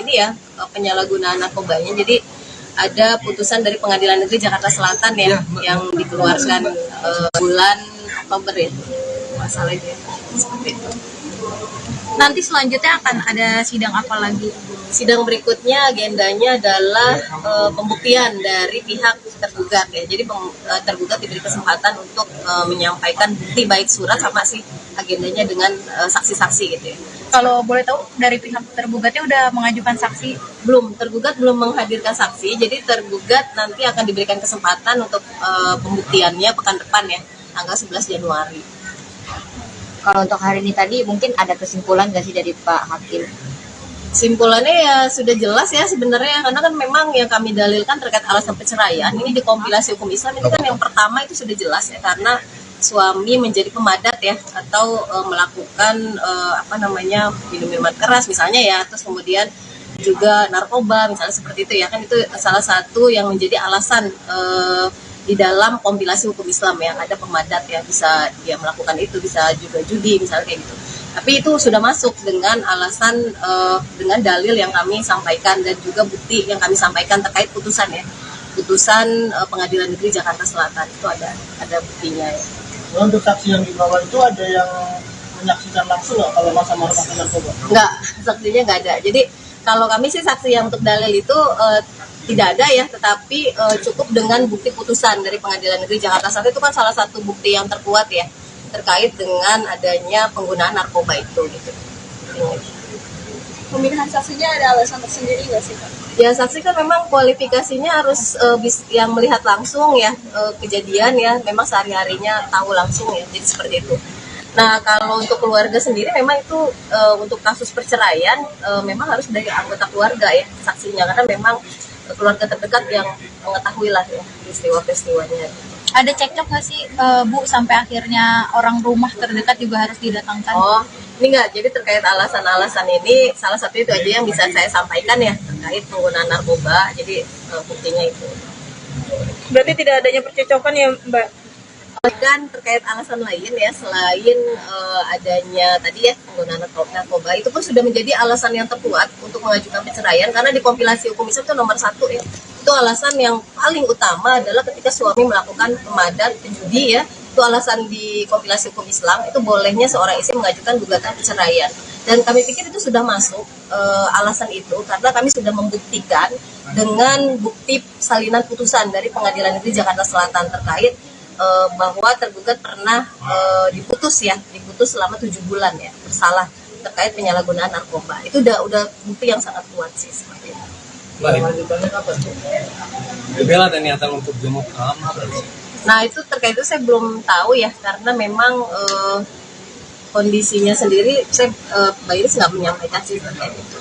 ini ya, penyalahgunaan narkobanya. Jadi ada putusan dari Pengadilan Negeri Jakarta Selatan ya, yang dikeluarkan bulan Oktober ya, masalahnya seperti itu. Nanti selanjutnya akan ada sidang apa lagi? Sidang berikutnya agendanya adalah pembuktian dari pihak tergugat ya. Jadi tergugat diberi kesempatan untuk menyampaikan bukti baik surat sama sih agendanya dengan saksi-saksi gitu ya. Kalau boleh tahu dari pihak tergugatnya udah mengajukan saksi? Belum, tergugat belum menghadirkan saksi. Jadi tergugat nanti akan diberikan kesempatan untuk pembuktiannya pekan depan ya, tanggal 11 Januari. Kalau untuk hari ini tadi mungkin ada kesimpulan nggak sih dari Pak Hakim? Simpulannya ya sudah jelas ya sebenarnya, karena kan memang yang kami dalilkan terkait alasan perceraian ini di kompilasi hukum Islam itu kan yang pertama itu sudah jelas ya, karena suami menjadi pemadat ya, atau melakukan minum minuman keras misalnya ya, terus kemudian juga narkoba misalnya seperti itu ya, kan itu salah satu yang menjadi alasan di dalam kompilasi hukum Islam yang ada pemadat ya, bisa dia melakukan itu, bisa juga judi misalnya kayak gitu. Tapi itu sudah masuk dengan alasan dengan dalil yang kami sampaikan dan juga bukti yang kami sampaikan terkait putusan ya, putusan Pengadilan Negeri Jakarta Selatan itu ada buktinya ya. Untuk saksi yang dibawa itu ada yang menyaksikan langsung nggak kalau masa-masa narkoba? Enggak, saksinya enggak ada. Jadi kalau kami sih saksi yang untuk dalil itu tidak ada ya, tetapi cukup dengan bukti putusan dari Pengadilan Negeri Jakarta Selatan itu kan salah satu bukti yang terkuat ya terkait dengan adanya penggunaan narkoba itu gitu. Pemilihan saksinya ada alasan tersendiri nggak sih, Pak? Ya saksi kan memang kualifikasinya harus yang melihat langsung ya kejadian ya, memang sehari-harinya tahu langsung ya, jadi seperti itu. Nah kalau untuk keluarga sendiri memang itu untuk kasus perceraian memang harus dari anggota keluarga ya saksinya, karena memang keluarga terdekat yang mengetahui lah ya peristiwa-peristiwanya. Ada cekcok nggak sih Bu sampai akhirnya orang rumah terdekat juga harus didatangkan? Oh, ini enggak. Jadi terkait alasan-alasan ini, salah satu itu aja yang bisa saya sampaikan ya, terkait penggunaan narkoba. Jadi buktinya itu. Berarti tidak adanya percecokan ya, Mbak? Dan terkait alasan lain ya, selain adanya tadi ya penggunaan narkoba, itu pun sudah menjadi alasan yang terkuat untuk mengajukan perceraian, karena di kompilasi hukum Islam itu nomor 1 ya. Itu alasan yang paling utama adalah ketika suami melakukan pemadat, judi ya, itu alasan di kompilasi hukum Islam itu bolehnya seorang istri mengajukan gugatan perceraian. Dan kami pikir itu sudah masuk alasan itu karena kami sudah membuktikan dengan bukti salinan putusan dari Pengadilan Negeri Jakarta Selatan terkait bahwa tergugat pernah diputus selama 7 bulan ya, bersalah terkait penyalahgunaan narkoba. Itu udah bukti yang sangat kuat sih seperti itu. Lanjutannya kapan? Bella ada niatan untuk jenguk kamar. Nah itu terkait itu saya belum tahu ya, karena memang kondisinya sendiri Mbak Iris nggak menyampaikan sih terkait itu.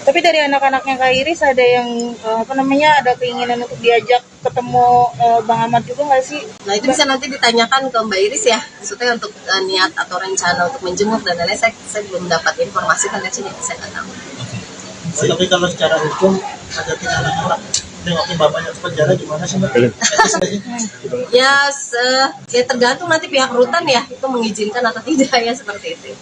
Tapi dari anak-anaknya Kak Iris ada yang ada keinginan untuk diajak ketemu Bang Ahmad juga nggak sih? Nah itu bisa nanti ditanyakan ke Mbak Iris ya, maksudnya untuk niat atau rencana untuk menjenguk dan lain-lain, saya belum dapat informasi kan, jadi saya nggak tahu. Tapi kalau secara hukum ada tindakan anak nengokin bapaknya ke penjara gimana sih Mbak? Etis nggak sih? Ya tergantung nanti pihak rutan ya itu mengizinkan atau tidak ya, seperti itu.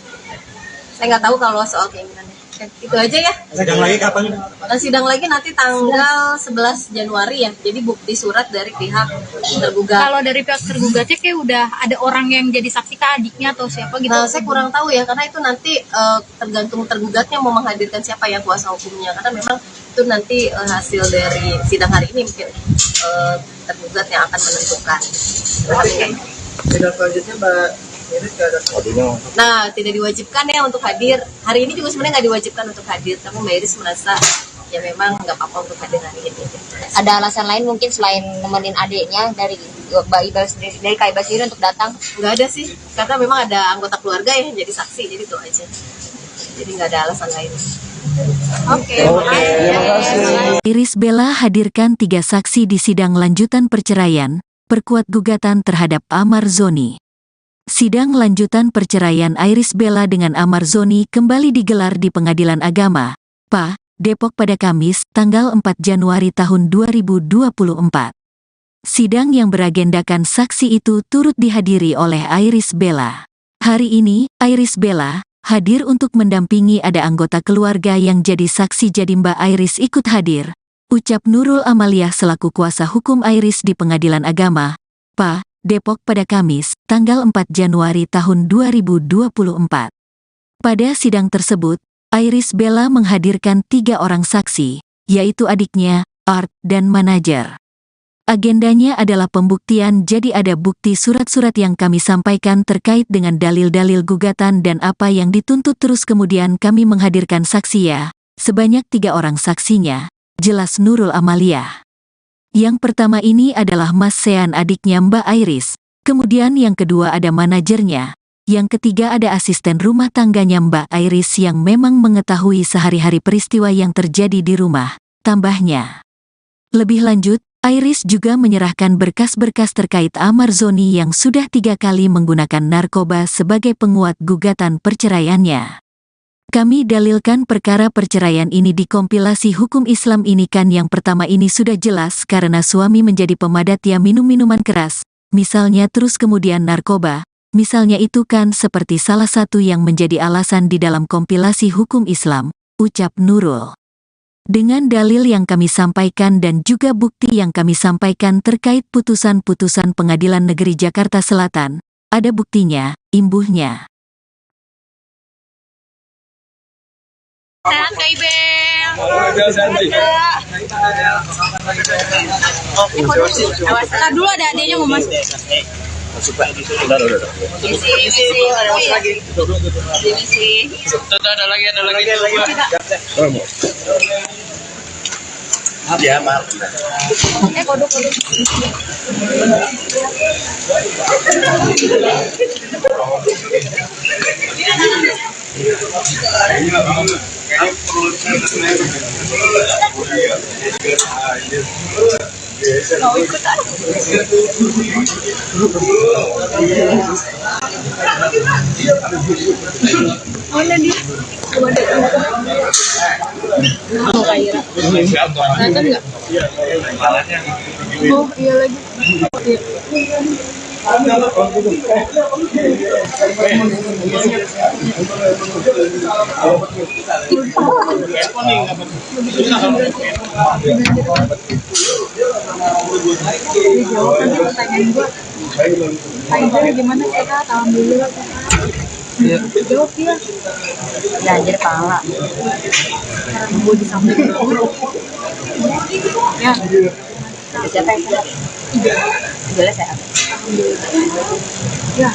Saya nggak tahu kalau soal keinginannya. Itu aja ya. Sidang lagi kapan? Sidang lagi nanti tanggal 11 Januari ya. Jadi bukti surat dari pihak tergugat. Kalau dari pihak tergugatnya kayak udah ada orang yang jadi saksi ke adiknya atau siapa gitu? Nah, saya kurang tahu ya, karena itu nanti tergantung tergugatnya mau menghadirkan siapa yang kuasa hukumnya. Karena memang itu nanti hasil dari sidang hari ini mungkin tergugat yang akan menentukan. Sidang selanjutnya Mbak Iris nggak ada. Nah, tidak diwajibkan ya untuk hadir. Hari ini juga sebenarnya nggak diwajibkan untuk hadir, tapi Mbak Iris merasa ya memang nggak apa-apa untuk hadir hari ini. Ada alasan lain mungkin selain nemenin adiknya dari Mbak Iba sendiri, dari Kak Iba sendiri untuk datang? Nggak ada sih, karena memang ada anggota keluarga yang jadi saksi, jadi itu aja. Jadi nggak ada alasan lain. Oke, makasih. Iris Bella hadirkan 3 saksi di sidang lanjutan perceraian, perkuat gugatan terhadap Amar Zoni. Sidang lanjutan perceraian Iris Bella dengan Amar Zoni kembali digelar di Pengadilan Agama, PA, Depok pada Kamis, tanggal 4 Januari tahun 2024. Sidang yang beragendakan saksi itu turut dihadiri oleh Iris Bella. Hari ini, Iris Bella hadir untuk mendampingi ada anggota keluarga yang jadi saksi. Jadi Mbak Iris ikut hadir, ucap Nurul Amaliah selaku kuasa hukum Iris di Pengadilan Agama, PA, Depok pada Kamis, tanggal 4 Januari tahun 2024. Pada sidang tersebut, Iris Bella menghadirkan 3 orang saksi, yaitu adiknya, Art, dan manajer. Agendanya adalah pembuktian, jadi ada bukti surat-surat yang kami sampaikan terkait dengan dalil-dalil gugatan dan apa yang dituntut, terus kemudian kami menghadirkan saksi ya, sebanyak 3 orang saksinya, jelas Nurul Amaliah. Yang pertama ini adalah Mas Sean, adiknya Mbak Iris, kemudian yang kedua ada manajernya, yang ketiga ada asisten rumah tangganya Mbak Iris yang memang mengetahui sehari-hari peristiwa yang terjadi di rumah, tambahnya. Lebih lanjut, Iris juga menyerahkan berkas-berkas terkait Amar Zoni yang sudah 3 kali menggunakan narkoba sebagai penguat gugatan perceraiannya. Kami dalilkan perkara perceraian ini di kompilasi hukum Islam ini kan yang pertama ini sudah jelas karena suami menjadi pemadat ya minum minuman keras, misalnya, terus kemudian narkoba, misalnya, itu kan seperti salah satu yang menjadi alasan di dalam kompilasi hukum Islam, ucap Nurul. Dengan dalil yang kami sampaikan dan juga bukti yang kami sampaikan terkait putusan-putusan Pengadilan Negeri Jakarta Selatan, ada buktinya, imbuhnya. Kak Ibel. Awas dulu, ada adanya mau masuk. Ada lagi. Ya, maaf. Kodok. Mau ikut Oh iya lagi. Gimana sih Kak? Alhamdulillah. Jawab dia. Anjir pala. Gue disambut. Ya. Siapa yang sehat? Boleh sehat. Ya.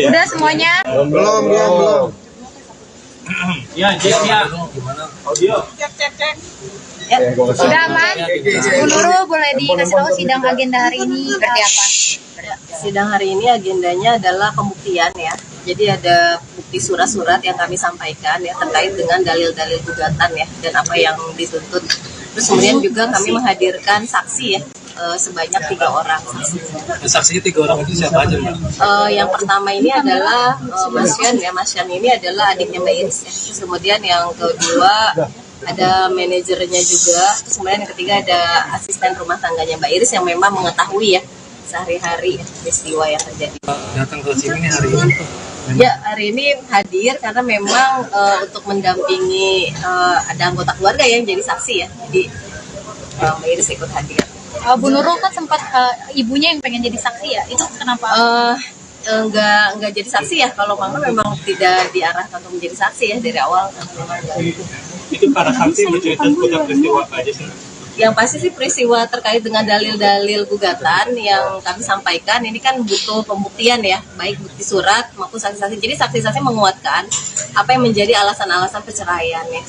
Udah semuanya? Belum. Ya, Jacknya. Audio. Cek. Ya, sudah aman? Bu Nurul boleh dikasih tahu sidang agenda hari ini seperti apa? Sidang hari ini agendanya adalah pembuktian ya. Jadi ada bukti surat-surat yang kami sampaikan ya terkait dengan dalil-dalil gugatan ya dan apa yang dituntut. Terus kemudian juga kami menghadirkan saksi ya sebanyak 3 orang saksi. Saksinya 3 orang itu siapa aja, Mbak? Yang pertama ini adalah Mas Sean ya. Mas Sean ini adalah adiknya Mbak Iris ya. Terus kemudian yang kedua ada manajernya juga. Terus kemudian yang ketiga ada asisten rumah tangganya Mbak Iris yang memang mengetahui ya sehari-hari peristiwa yang terjadi. Datang ke sini hari ini. Ya, hari ini hadir karena memang untuk mendampingi ada anggota keluarga yang jadi saksi ya. Jadi Mbak Iris ikut hadir. Bu Nurul kan sempat ibunya yang pengen jadi saksi ya, itu kenapa? Enggak jadi saksi ya. Kalau mama memang tidak diarahkan untuk menjadi saksi ya dari awal. Itu para saksi bercerita seputar peristiwa apa aja sih? Yang pasti sih peristiwa terkait dengan dalil-dalil gugatan yang kami sampaikan ini kan butuh pembuktian ya, baik bukti surat maupun saksi-saksi. Jadi saksi-saksi menguatkan apa yang menjadi alasan-alasan perceraian ya.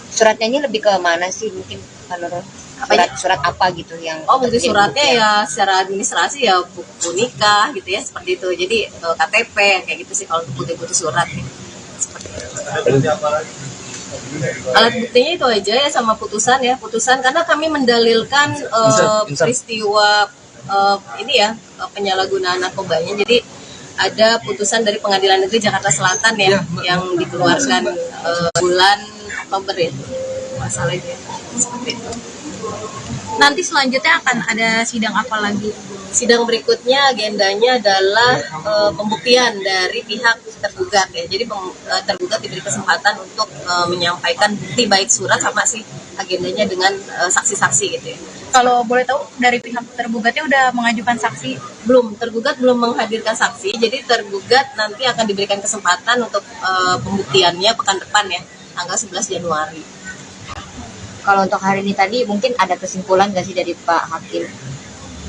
Suratnya ini lebih ke mana sih? Mungkin Kalau Apanya? surat apa gitu yang Oh, bukti jadi suratnya bukti? ya secara administrasi ya buku nikah gitu ya, seperti itu. Jadi KTP kayak gitu sih kalau untuk bukti-bukti surat gitu. Seperti itu. Ada bukti apa lagi? Alat buktinya itu aja ya, sama putusan ya, putusan karena kami mendalilkan peristiwa ini ya, penyalahgunaan narkobanya. Jadi ada putusan dari Pengadilan Negeri Jakarta Selatan ya, yang dikeluarkan bulan Oktober ya, masalahnya seperti itu. Nanti selanjutnya akan ada sidang apa lagi? Sidang berikutnya agendanya adalah pembuktian dari pihak tergugat ya. Jadi tergugat diberi kesempatan untuk menyampaikan bukti baik surat sama sih agendanya dengan saksi-saksi gitu ya. Kalau boleh tahu dari pihak tergugatnya udah mengajukan saksi? Belum, tergugat belum menghadirkan saksi. Jadi tergugat nanti akan diberikan kesempatan untuk pembuktiannya pekan depan ya, tanggal 11 Januari. Kalau untuk hari ini tadi mungkin ada kesimpulan nggak sih dari Pak Hakim?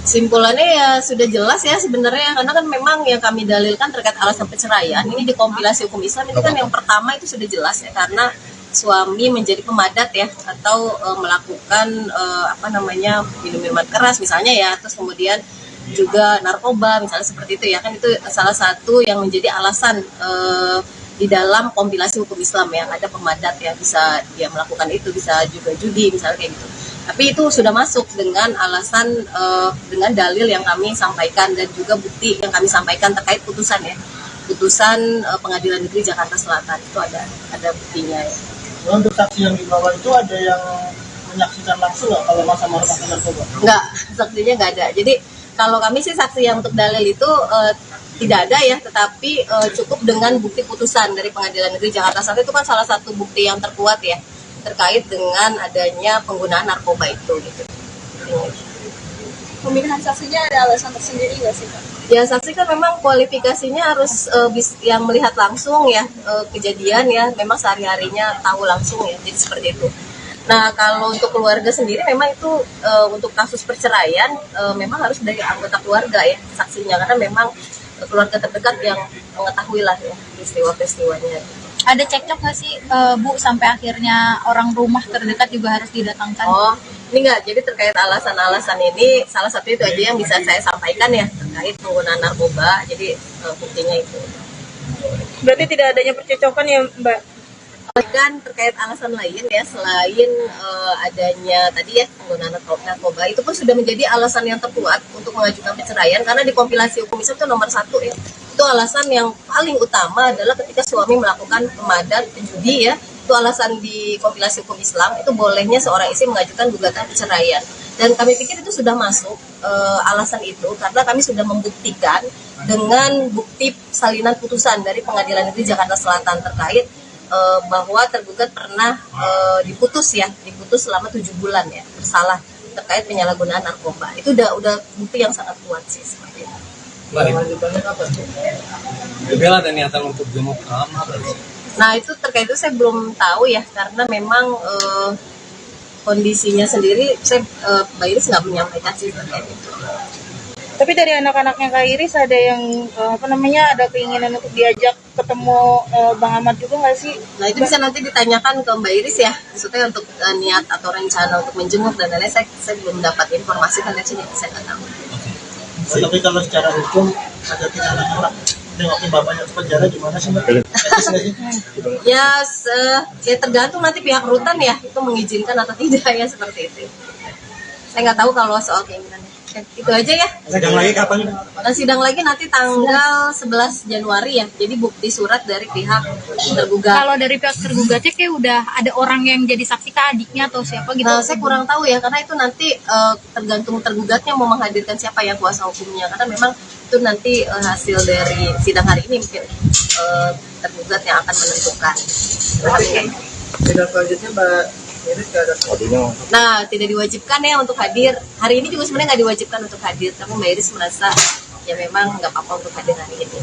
Simpulannya ya sudah jelas ya sebenarnya, karena kan memang yang kami dalilkan terkait alasan perceraian ini di kompilasi hukum Islam itu kan yang pertama itu sudah jelas ya, karena suami menjadi pemadat ya, atau melakukan minum-minuman keras misalnya ya, terus kemudian juga narkoba misalnya seperti itu ya, kan itu salah satu yang menjadi alasan di dalam kompilasi hukum Islam yang ada pemadat ya, bisa dia melakukan itu, bisa juga judi misalnya kayak gitu. Tapi itu sudah masuk dengan alasan dengan dalil yang kami sampaikan dan juga bukti yang kami sampaikan terkait putusan ya, putusan Pengadilan Negeri Jakarta Selatan itu ada buktinya ya. Untuk saksi yang dibawa itu ada yang menyaksikan langsung nggak kalau masa-masa narkoba? Enggak, saksinya nggak ada. Jadi kalau kami sih saksi yang untuk dalil itu tidak ada ya, tetapi cukup dengan bukti putusan dari Pengadilan Negeri Jakarta Selatan itu kan salah satu bukti yang terkuat ya terkait dengan adanya penggunaan narkoba itu gitu. Pemilihan saksinya ada alasan tersendiri nggak sih, Pak? Ya saksi kan memang kualifikasinya harus yang melihat langsung ya kejadian ya, memang sehari-harinya tahu langsung ya, jadi seperti itu. Nah kalau untuk keluarga sendiri memang itu untuk kasus perceraian memang harus dari anggota keluarga ya saksinya, karena memang keluarga terdekat yang mengetahui lah ya peristiwa-peristiwanya. Ada cekcok nggak sih Bu sampai akhirnya orang rumah terdekat juga harus didatangkan? Oh, ini enggak. Jadi terkait alasan-alasan ini, salah satu itu aja yang bisa saya sampaikan ya terkait penggunaan narkoba. Jadi buktinya itu. Berarti tidak adanya percecokan ya, Mbak? Dan terkait alasan lain ya, selain adanya tadi ya penggunaan narkoba, itu pun sudah menjadi alasan yang terkuat untuk mengajukan perceraian, karena di kompilasi hukum Islam itu nomor 1 ya. Itu alasan yang paling utama adalah ketika suami melakukan pemadat, judi ya, itu alasan di kompilasi hukum Islam itu bolehnya seorang istri mengajukan gugatan perceraian. Dan kami pikir itu sudah masuk alasan itu karena kami sudah membuktikan dengan bukti salinan putusan dari Pengadilan Negeri Jakarta Selatan terkait bahwa tergugat pernah diputus selama 7 bulan ya, bersalah terkait penyalahgunaan narkoba. Itu udah bukti yang sangat kuat sih seperti itu. Lanjutannya apa? Bella ada niatan untuk jenguk kamar. Nah itu terkait itu saya belum tahu ya, karena memang kondisinya sendiri saya Mbak Iris nggak menyampaikan sih terkait itu. Tapi dari anak-anaknya Kak Iris ada yang ada keinginan untuk diajak ketemu Bang Ahmad juga nggak sih? Nah itu bisa nanti ditanyakan ke Mbak Iris ya, maksudnya untuk niat atau rencana untuk menjenguk dan lain-lain, saya belum dapat informasi karena saya nggak tahu. Tapi kalau secara hukum ada tindakan orang nengokin bapaknya ke penjara gimana sih, Mbak? Etis nggak sih? Ya tergantung nanti pihak rutan ya itu mengizinkan atau tidak ya, seperti itu. Saya nggak tahu kalau soal keinginannya. Itu aja ya. Sidang lagi kapan? Sidang lagi nanti tanggal 11 Januari ya. Jadi bukti surat dari pihak tergugat. Kalau dari pihak tergugatnya kayak udah ada orang yang jadi saksi ke adiknya atau siapa gitu? Saya kurang tahu ya, karena itu nanti tergantung tergugatnya mau menghadirkan siapa yang kuasa hukumnya. Karena memang itu nanti hasil dari sidang hari ini mungkin tergugat yang akan menentukan. Oke. Sidang selanjutnya Mbak Iris nggak ada. Nah, tidak diwajibkan ya untuk hadir. Hari ini juga sebenarnya nggak diwajibkan untuk hadir, tapi Mbak Iris merasa ya memang nggak apa-apa untuk hadir hari ini.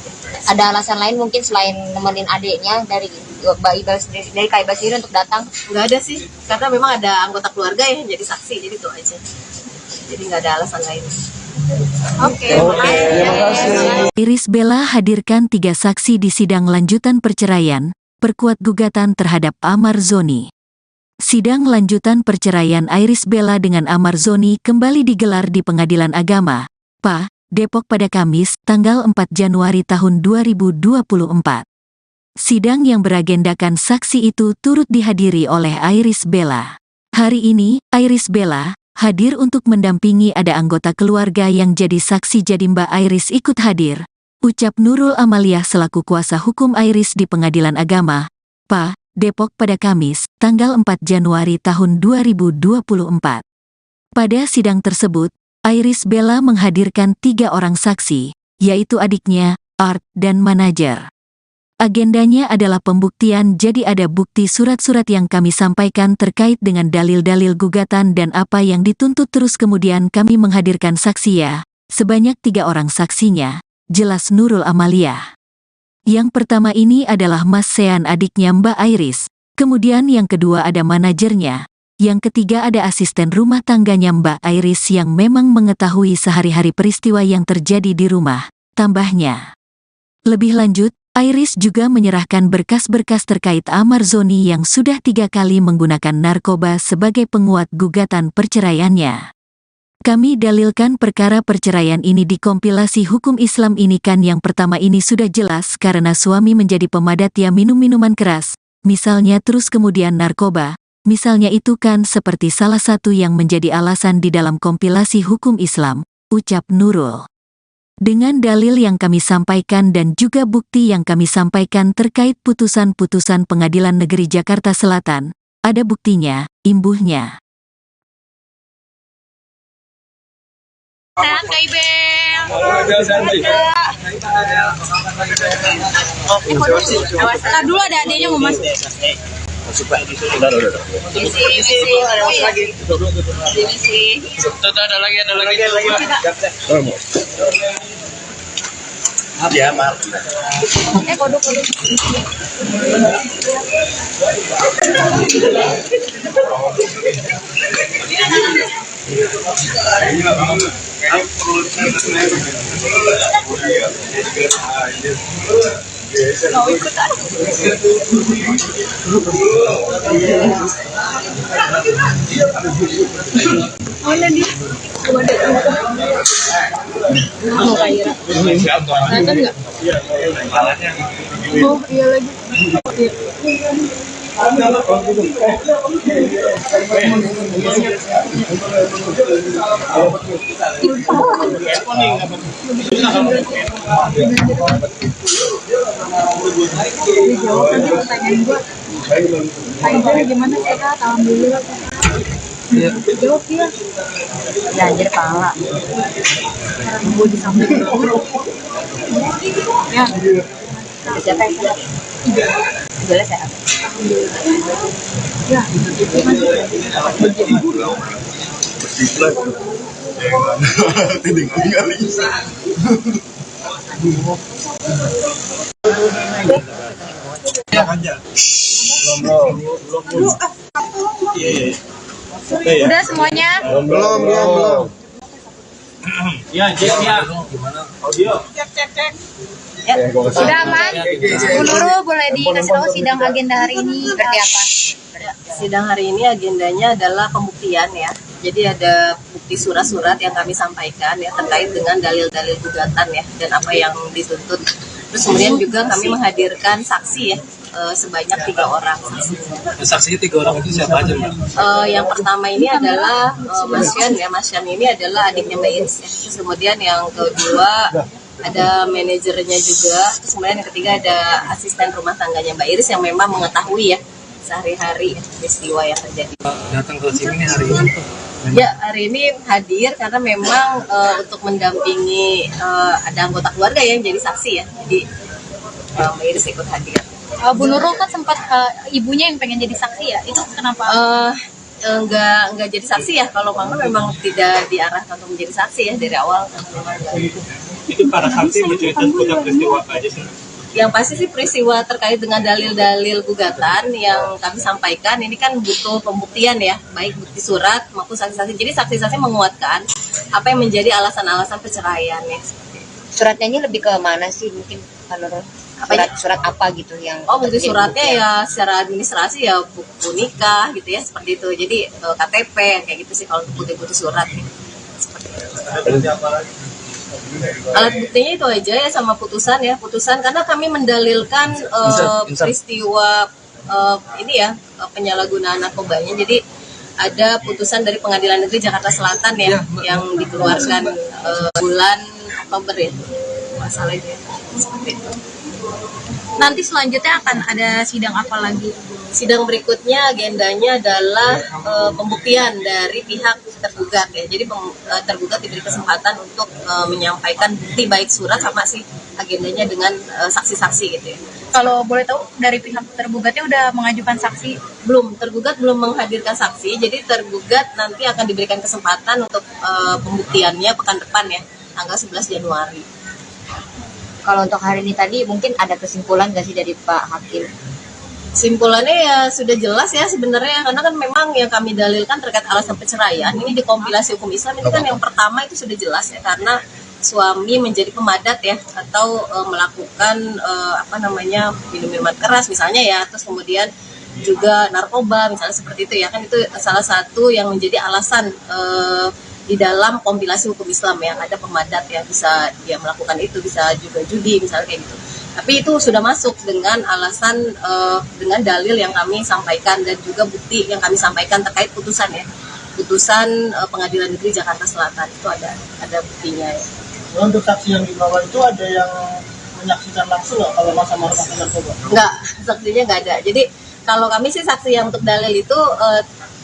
Ada alasan lain mungkin selain nemenin adiknya dari Mbak Iba sendiri, dari Kak Iba sendiri untuk datang? Nggak ada sih, karena memang ada anggota keluarga yang jadi saksi, jadi itu aja. Jadi nggak ada alasan lain. Oke, makasih. Iris Bella hadirkan 3 saksi di sidang lanjutan perceraian, perkuat gugatan terhadap Ahmad Zoni. Sidang lanjutan perceraian Iris Bella dengan Amar Zoni kembali digelar di Pengadilan Agama, PA, Depok pada Kamis, tanggal 4 Januari tahun 2024. Sidang yang beragendakan saksi itu turut dihadiri oleh Iris Bella. Hari ini, Iris Bella hadir untuk mendampingi ada anggota keluarga yang jadi saksi, jadi Mbak Iris ikut hadir. Ucap Nurul Amaliah selaku kuasa hukum Iris di Pengadilan Agama, PA, Depok pada Kamis, tanggal 4 Januari tahun 2024. Pada sidang tersebut, Iris Bella menghadirkan 3 orang saksi, yaitu adiknya, Art, dan manajer. Agendanya adalah pembuktian, jadi ada bukti surat-surat yang kami sampaikan terkait dengan dalil-dalil gugatan dan apa yang dituntut, terus kemudian kami menghadirkan saksi sebanyak 3 orang saksinya, jelas Nurul Amaliah. Yang pertama ini adalah Mas Sean, adiknya Mbak Iris, kemudian yang kedua ada manajernya, yang ketiga ada asisten rumah tangganya Mbak Iris yang memang mengetahui sehari-hari peristiwa yang terjadi di rumah, tambahnya. Lebih lanjut, Iris juga menyerahkan berkas-berkas terkait Amar Zoni yang sudah 3 kali menggunakan narkoba sebagai penguat gugatan perceraiannya. Kami dalilkan perkara perceraian ini di kompilasi hukum Islam ini kan yang pertama ini sudah jelas karena suami menjadi pemadat minum minuman keras, misalnya, terus kemudian narkoba, misalnya, itu kan seperti salah satu yang menjadi alasan di dalam kompilasi hukum Islam, ucap Nurul. Dengan dalil yang kami sampaikan dan juga bukti yang kami sampaikan terkait putusan-putusan Pengadilan Negeri Jakarta Selatan, ada buktinya, imbuhnya. Sehat Kak Ibel. Awas dulu, ada adanya mau masuk. Ada lagi. Ya, maaf. Kodok. Mau ikutan? Mana dia? Mau Kaira? Datang nggak? Oh iya lagi. Gimana sehat? Alhamdulillah. Jawab dia. Anjir pala. Gue di samping. Ya. Siapa yang sehat? Jelas sehat. Ya. Udah semuanya? Belum. Ya, Jack ya. Audio. Cek. Ya, sudah aman? Bu Nurul boleh dikasih tahu sidang agenda hari ini seperti apa? Sidang hari ini agendanya adalah pembuktian ya. Jadi ada bukti surat-surat yang kami sampaikan ya terkait dengan dalil-dalil gugatan ya dan apa yang dituntut. Terus kemudian juga kami menghadirkan saksi ya sebanyak 3 orang. Saksinya 3 orang itu siapa aja, Mbak? Yang pertama ini adalah Mas Sean ya. Mas Sean ini adalah adiknya Mbak Iris ya. Terus kemudian yang kedua ada manajernya juga. Terus kemudian yang ketiga ada asisten rumah tangganya Mbak Iris yang memang mengetahui ya sehari-hari peristiwa yang terjadi. Datang ke sini hari ini. Ya, hari ini hadir karena memang untuk mendampingi ada anggota keluarga yang jadi saksi ya. Jadi Mbak Iris ikut hadir. Bu Nurul kan sempat ibunya yang pengen jadi saksi ya, itu kenapa? Enggak jadi saksi ya. Kalau mama memang tidak diarahkan untuk menjadi saksi ya dari awal. Itu para saksi bercerita seputar peristiwa apa aja sih? Yang pasti sih peristiwa terkait dengan dalil-dalil gugatan yang kami sampaikan ini kan butuh pembuktian ya, baik bukti surat maupun saksi-saksi. Jadi saksi-saksi menguatkan apa yang menjadi alasan-alasan perceraian ya. Suratnya ini lebih ke mana sih? Mungkin Kalau Apa ya? surat apa gitu yang Oh, bukti jadi suratnya bukti ya secara administrasi ya buku nikah gitu ya, seperti itu. Jadi KTP kayak gitu sih kalau untuk bukti-bukti surat gitu. Ada bukti apa lagi? Alat buktinya itu aja ya sama putusan ya, putusan karena kami mendalilkan peristiwa ini ya penyalahgunaan narkobanya. Jadi ada putusan dari Pengadilan Negeri Jakarta Selatan ya yang dikeluarkan bulan Oktober ya, masalahnya seperti itu. Nanti selanjutnya akan ada sidang apa lagi? Sidang berikutnya agendanya adalah pembuktian dari pihak tergugat ya. Jadi tergugat diberi kesempatan untuk menyampaikan bukti baik surat sama sih agendanya dengan saksi-saksi gitu ya. Kalau boleh tahu dari pihak tergugatnya udah mengajukan saksi? Belum, tergugat belum menghadirkan saksi. Jadi tergugat nanti akan diberikan kesempatan untuk pembuktiannya pekan depan ya, tanggal 11 Januari. Kalau untuk hari ini tadi mungkin ada kesimpulan nggak sih dari Pak Hakim? Simpulannya ya sudah jelas ya sebenarnya, karena kan memang yang kami dalilkan terkait alasan perceraian ini di kompilasi hukum Islam ini kan yang pertama itu sudah jelas ya, karena suami menjadi pemadat ya atau melakukan minum minuman keras misalnya ya, terus kemudian juga narkoba misalnya seperti itu ya, kan itu salah satu yang menjadi alasan di dalam kompilasi hukum Islam yang ada pemadat ya, bisa dia melakukan itu, bisa juga judi misalnya kayak gitu. Tapi itu sudah masuk dengan alasan dengan dalil yang kami sampaikan dan juga bukti yang kami sampaikan terkait putusan ya, putusan Pengadilan Negeri Jakarta Selatan itu ada buktinya ya. Untuk saksi yang dibawa itu ada yang menyaksikan langsung nggak kalau masa memakai narkoba? Enggak, saksinya nggak ada. Jadi kalau kami sih saksi yang untuk dalil itu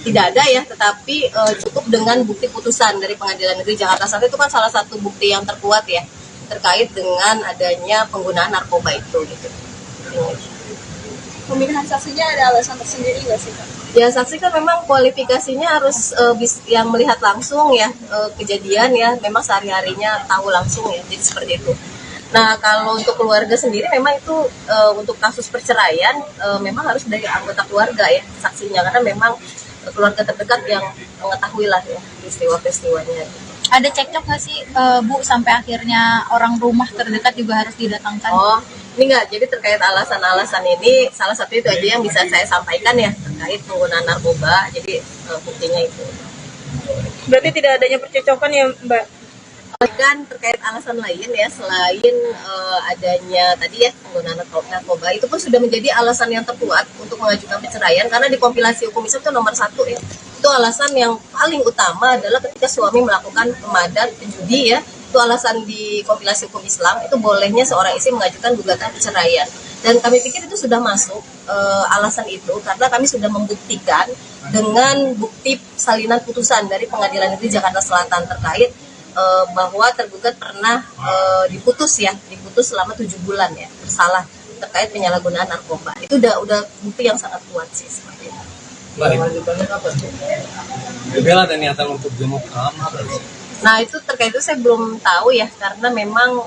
tidak ada ya, tetapi cukup dengan bukti putusan dari Pengadilan Negeri Jakarta Selatan itu kan salah satu bukti yang terkuat ya terkait dengan adanya penggunaan narkoba itu gitu. Pemilihan saksinya ada alasan tersendiri nggak sih, Kak? Ya saksi kan memang kualifikasinya harus yang melihat langsung ya kejadian ya, memang sehari-harinya tahu langsung ya, jadi seperti itu. Nah kalau untuk keluarga sendiri memang itu untuk kasus perceraian memang harus dari anggota keluarga ya saksinya, karena memang keluarga terdekat yang mengetahui lah ya peristiwa-peristiwanya. Ada cekcok nggak sih Bu sampai akhirnya orang rumah terdekat juga harus didatangkan? Oh, ini enggak. Jadi terkait alasan-alasan ini salah satu itu aja yang bisa saya sampaikan ya terkait penggunaan narkoba. Jadi buktinya itu. Berarti tidak adanya percecokan ya, Mbak? Dan terkait alasan lain ya selain adanya tadi ya penggunaan narkoba itu pun sudah menjadi alasan yang terkuat untuk mengajukan perceraian, karena di kompilasi hukum Islam itu nomor 1 ya. Itu alasan yang paling utama adalah ketika suami melakukan pemadat, penjudi ya, itu alasan di kompilasi hukum Islam itu bolehnya seorang istri mengajukan gugatan perceraian. Dan kami pikir itu sudah masuk alasan itu karena kami sudah membuktikan dengan bukti salinan putusan dari Pengadilan Negeri Jakarta Selatan terkait bahwa tergugat pernah diputus selama 7 bulan ya bersalah terkait penyalahgunaan narkoba. Itu udah bukti yang sangat kuat sih seperti itu. Lanjutannya kapan? Bella ada niatan untuk jenguk kamar. Nah itu terkait itu saya belum tahu ya, karena memang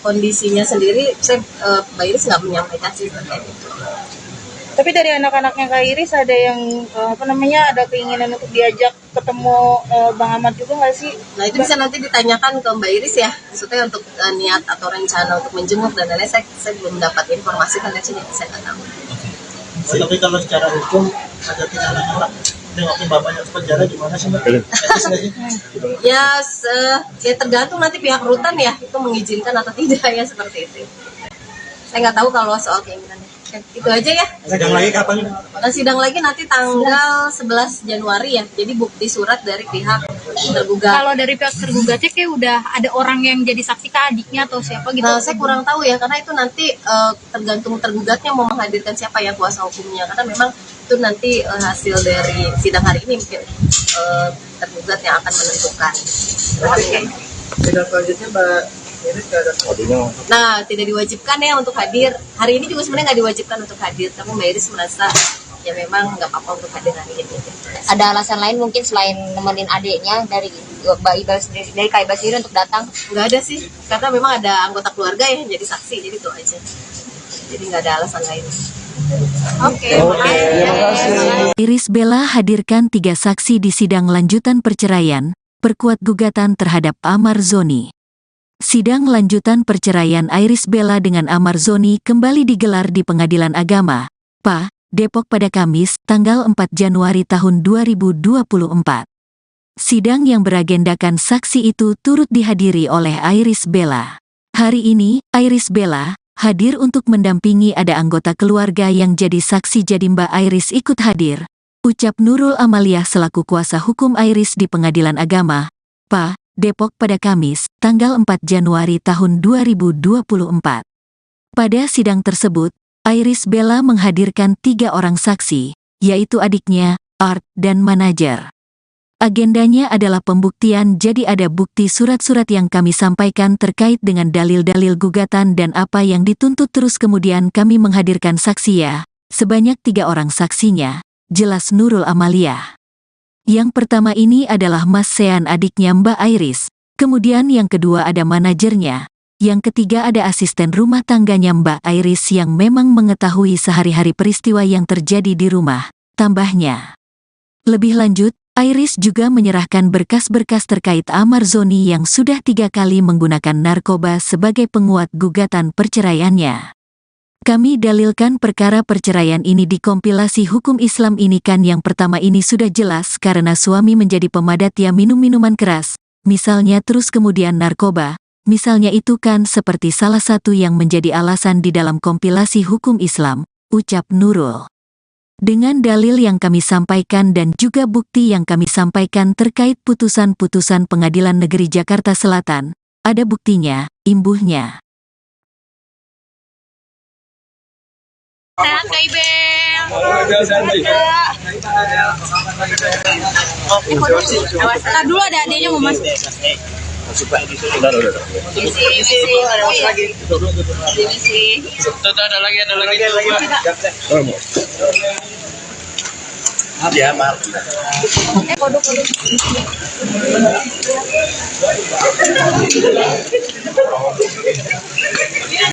kondisinya sendiri Mbak Iris nggak menyampaikan sih terkait itu. Tapi dari anak-anaknya Kak Iris ada yang ada keinginan untuk diajak ketemu Bang Ahmad juga nggak sih? Nah itu bisa nanti ditanyakan ke Mbak Iris ya, maksudnya untuk niat atau rencana untuk menjenguk dan lain-lain saya belum dapat informasi karena sini saya nggak tahu. Tapi kalau secara hukum ada tidak anak-anak nengokin bapaknya ke penjara gimana sih Mbak? Etis nggak sih? Ya tergantung nanti pihak rutan ya itu mengizinkan atau tidak ya seperti itu. Saya nggak tahu kalau soal keinginannya. Itu aja ya. Sidang lagi kapan? Sidang lagi nanti tanggal 11 Januari ya. Jadi bukti surat dari pihak tergugat. Kalau dari pihak tergugatnya kayak udah ada orang yang jadi saksi ke adiknya atau siapa gitu? Nah, saya kurang tahu ya, karena itu nanti tergantung tergugatnya mau menghadirkan siapa yang kuasa hukumnya. Karena memang itu nanti hasil dari sidang hari ini mungkin tergugat yang akan menentukan. Sidang selanjutnya Mbak Iris nggak ada. Nah, tidak diwajibkan ya untuk hadir. Hari ini juga sebenarnya nggak diwajibkan untuk hadir, tapi Mbak Iris merasa ya memang nggak apa-apa untuk hadir hari ini. Ada alasan lain mungkin selain nemenin adiknya dari Mbak Iba sendiri, dari Kak Iba sendiri untuk datang? Nggak ada sih, karena memang ada anggota keluarga ya yang jadi saksi, jadi itu aja. Jadi nggak ada alasan lain. Oke, makasih. Iris Bella hadirkan 3 saksi di sidang lanjutan perceraian, perkuat gugatan terhadap Ahmad Zoni. Sidang lanjutan perceraian Iris Bella dengan Amar Zoni kembali digelar di Pengadilan Agama, PA, Depok pada Kamis, tanggal 4 Januari tahun 2024. Sidang yang beragendakan saksi itu turut dihadiri oleh Iris Bella. Hari ini, Iris Bella hadir untuk mendampingi ada anggota keluarga yang jadi saksi. Jadi Mbak Iris ikut hadir, ucap Nurul Amaliah selaku kuasa hukum Iris di Pengadilan Agama, PA, Depok pada Kamis, tanggal 4 Januari tahun 2024. Pada sidang tersebut, Iris Bella menghadirkan 3 orang saksi, yaitu adiknya, Art, dan manajer. Agendanya adalah pembuktian, jadi ada bukti surat-surat yang kami sampaikan terkait dengan dalil-dalil gugatan dan apa yang dituntut, terus kemudian kami menghadirkan saksi ya, sebanyak 3 orang saksinya, jelas Nurul Amaliah. Yang pertama ini adalah Mas Sean, adiknya Mbak Iris, kemudian yang kedua ada manajernya, yang ketiga ada asisten rumah tangganya Mbak Iris yang memang mengetahui sehari-hari peristiwa yang terjadi di rumah, tambahnya. Lebih lanjut, Iris juga menyerahkan berkas-berkas terkait Amar Zoni yang sudah 3 kali menggunakan narkoba sebagai penguat gugatan perceraiannya. Kami dalilkan perkara perceraian ini di kompilasi hukum Islam ini kan, yang pertama ini sudah jelas karena suami menjadi pemadat ya minum minuman keras, misalnya, terus kemudian narkoba, misalnya, itu kan seperti salah satu yang menjadi alasan di dalam kompilasi hukum Islam, ucap Nurul. Dengan dalil yang kami sampaikan dan juga bukti yang kami sampaikan terkait putusan-putusan Pengadilan Negeri Jakarta Selatan, ada buktinya, imbuhnya. Sehat Kak Ibel. Nah, dulu ada adanya mau masuk. Ada lagi. Ya, maaf. Kodok.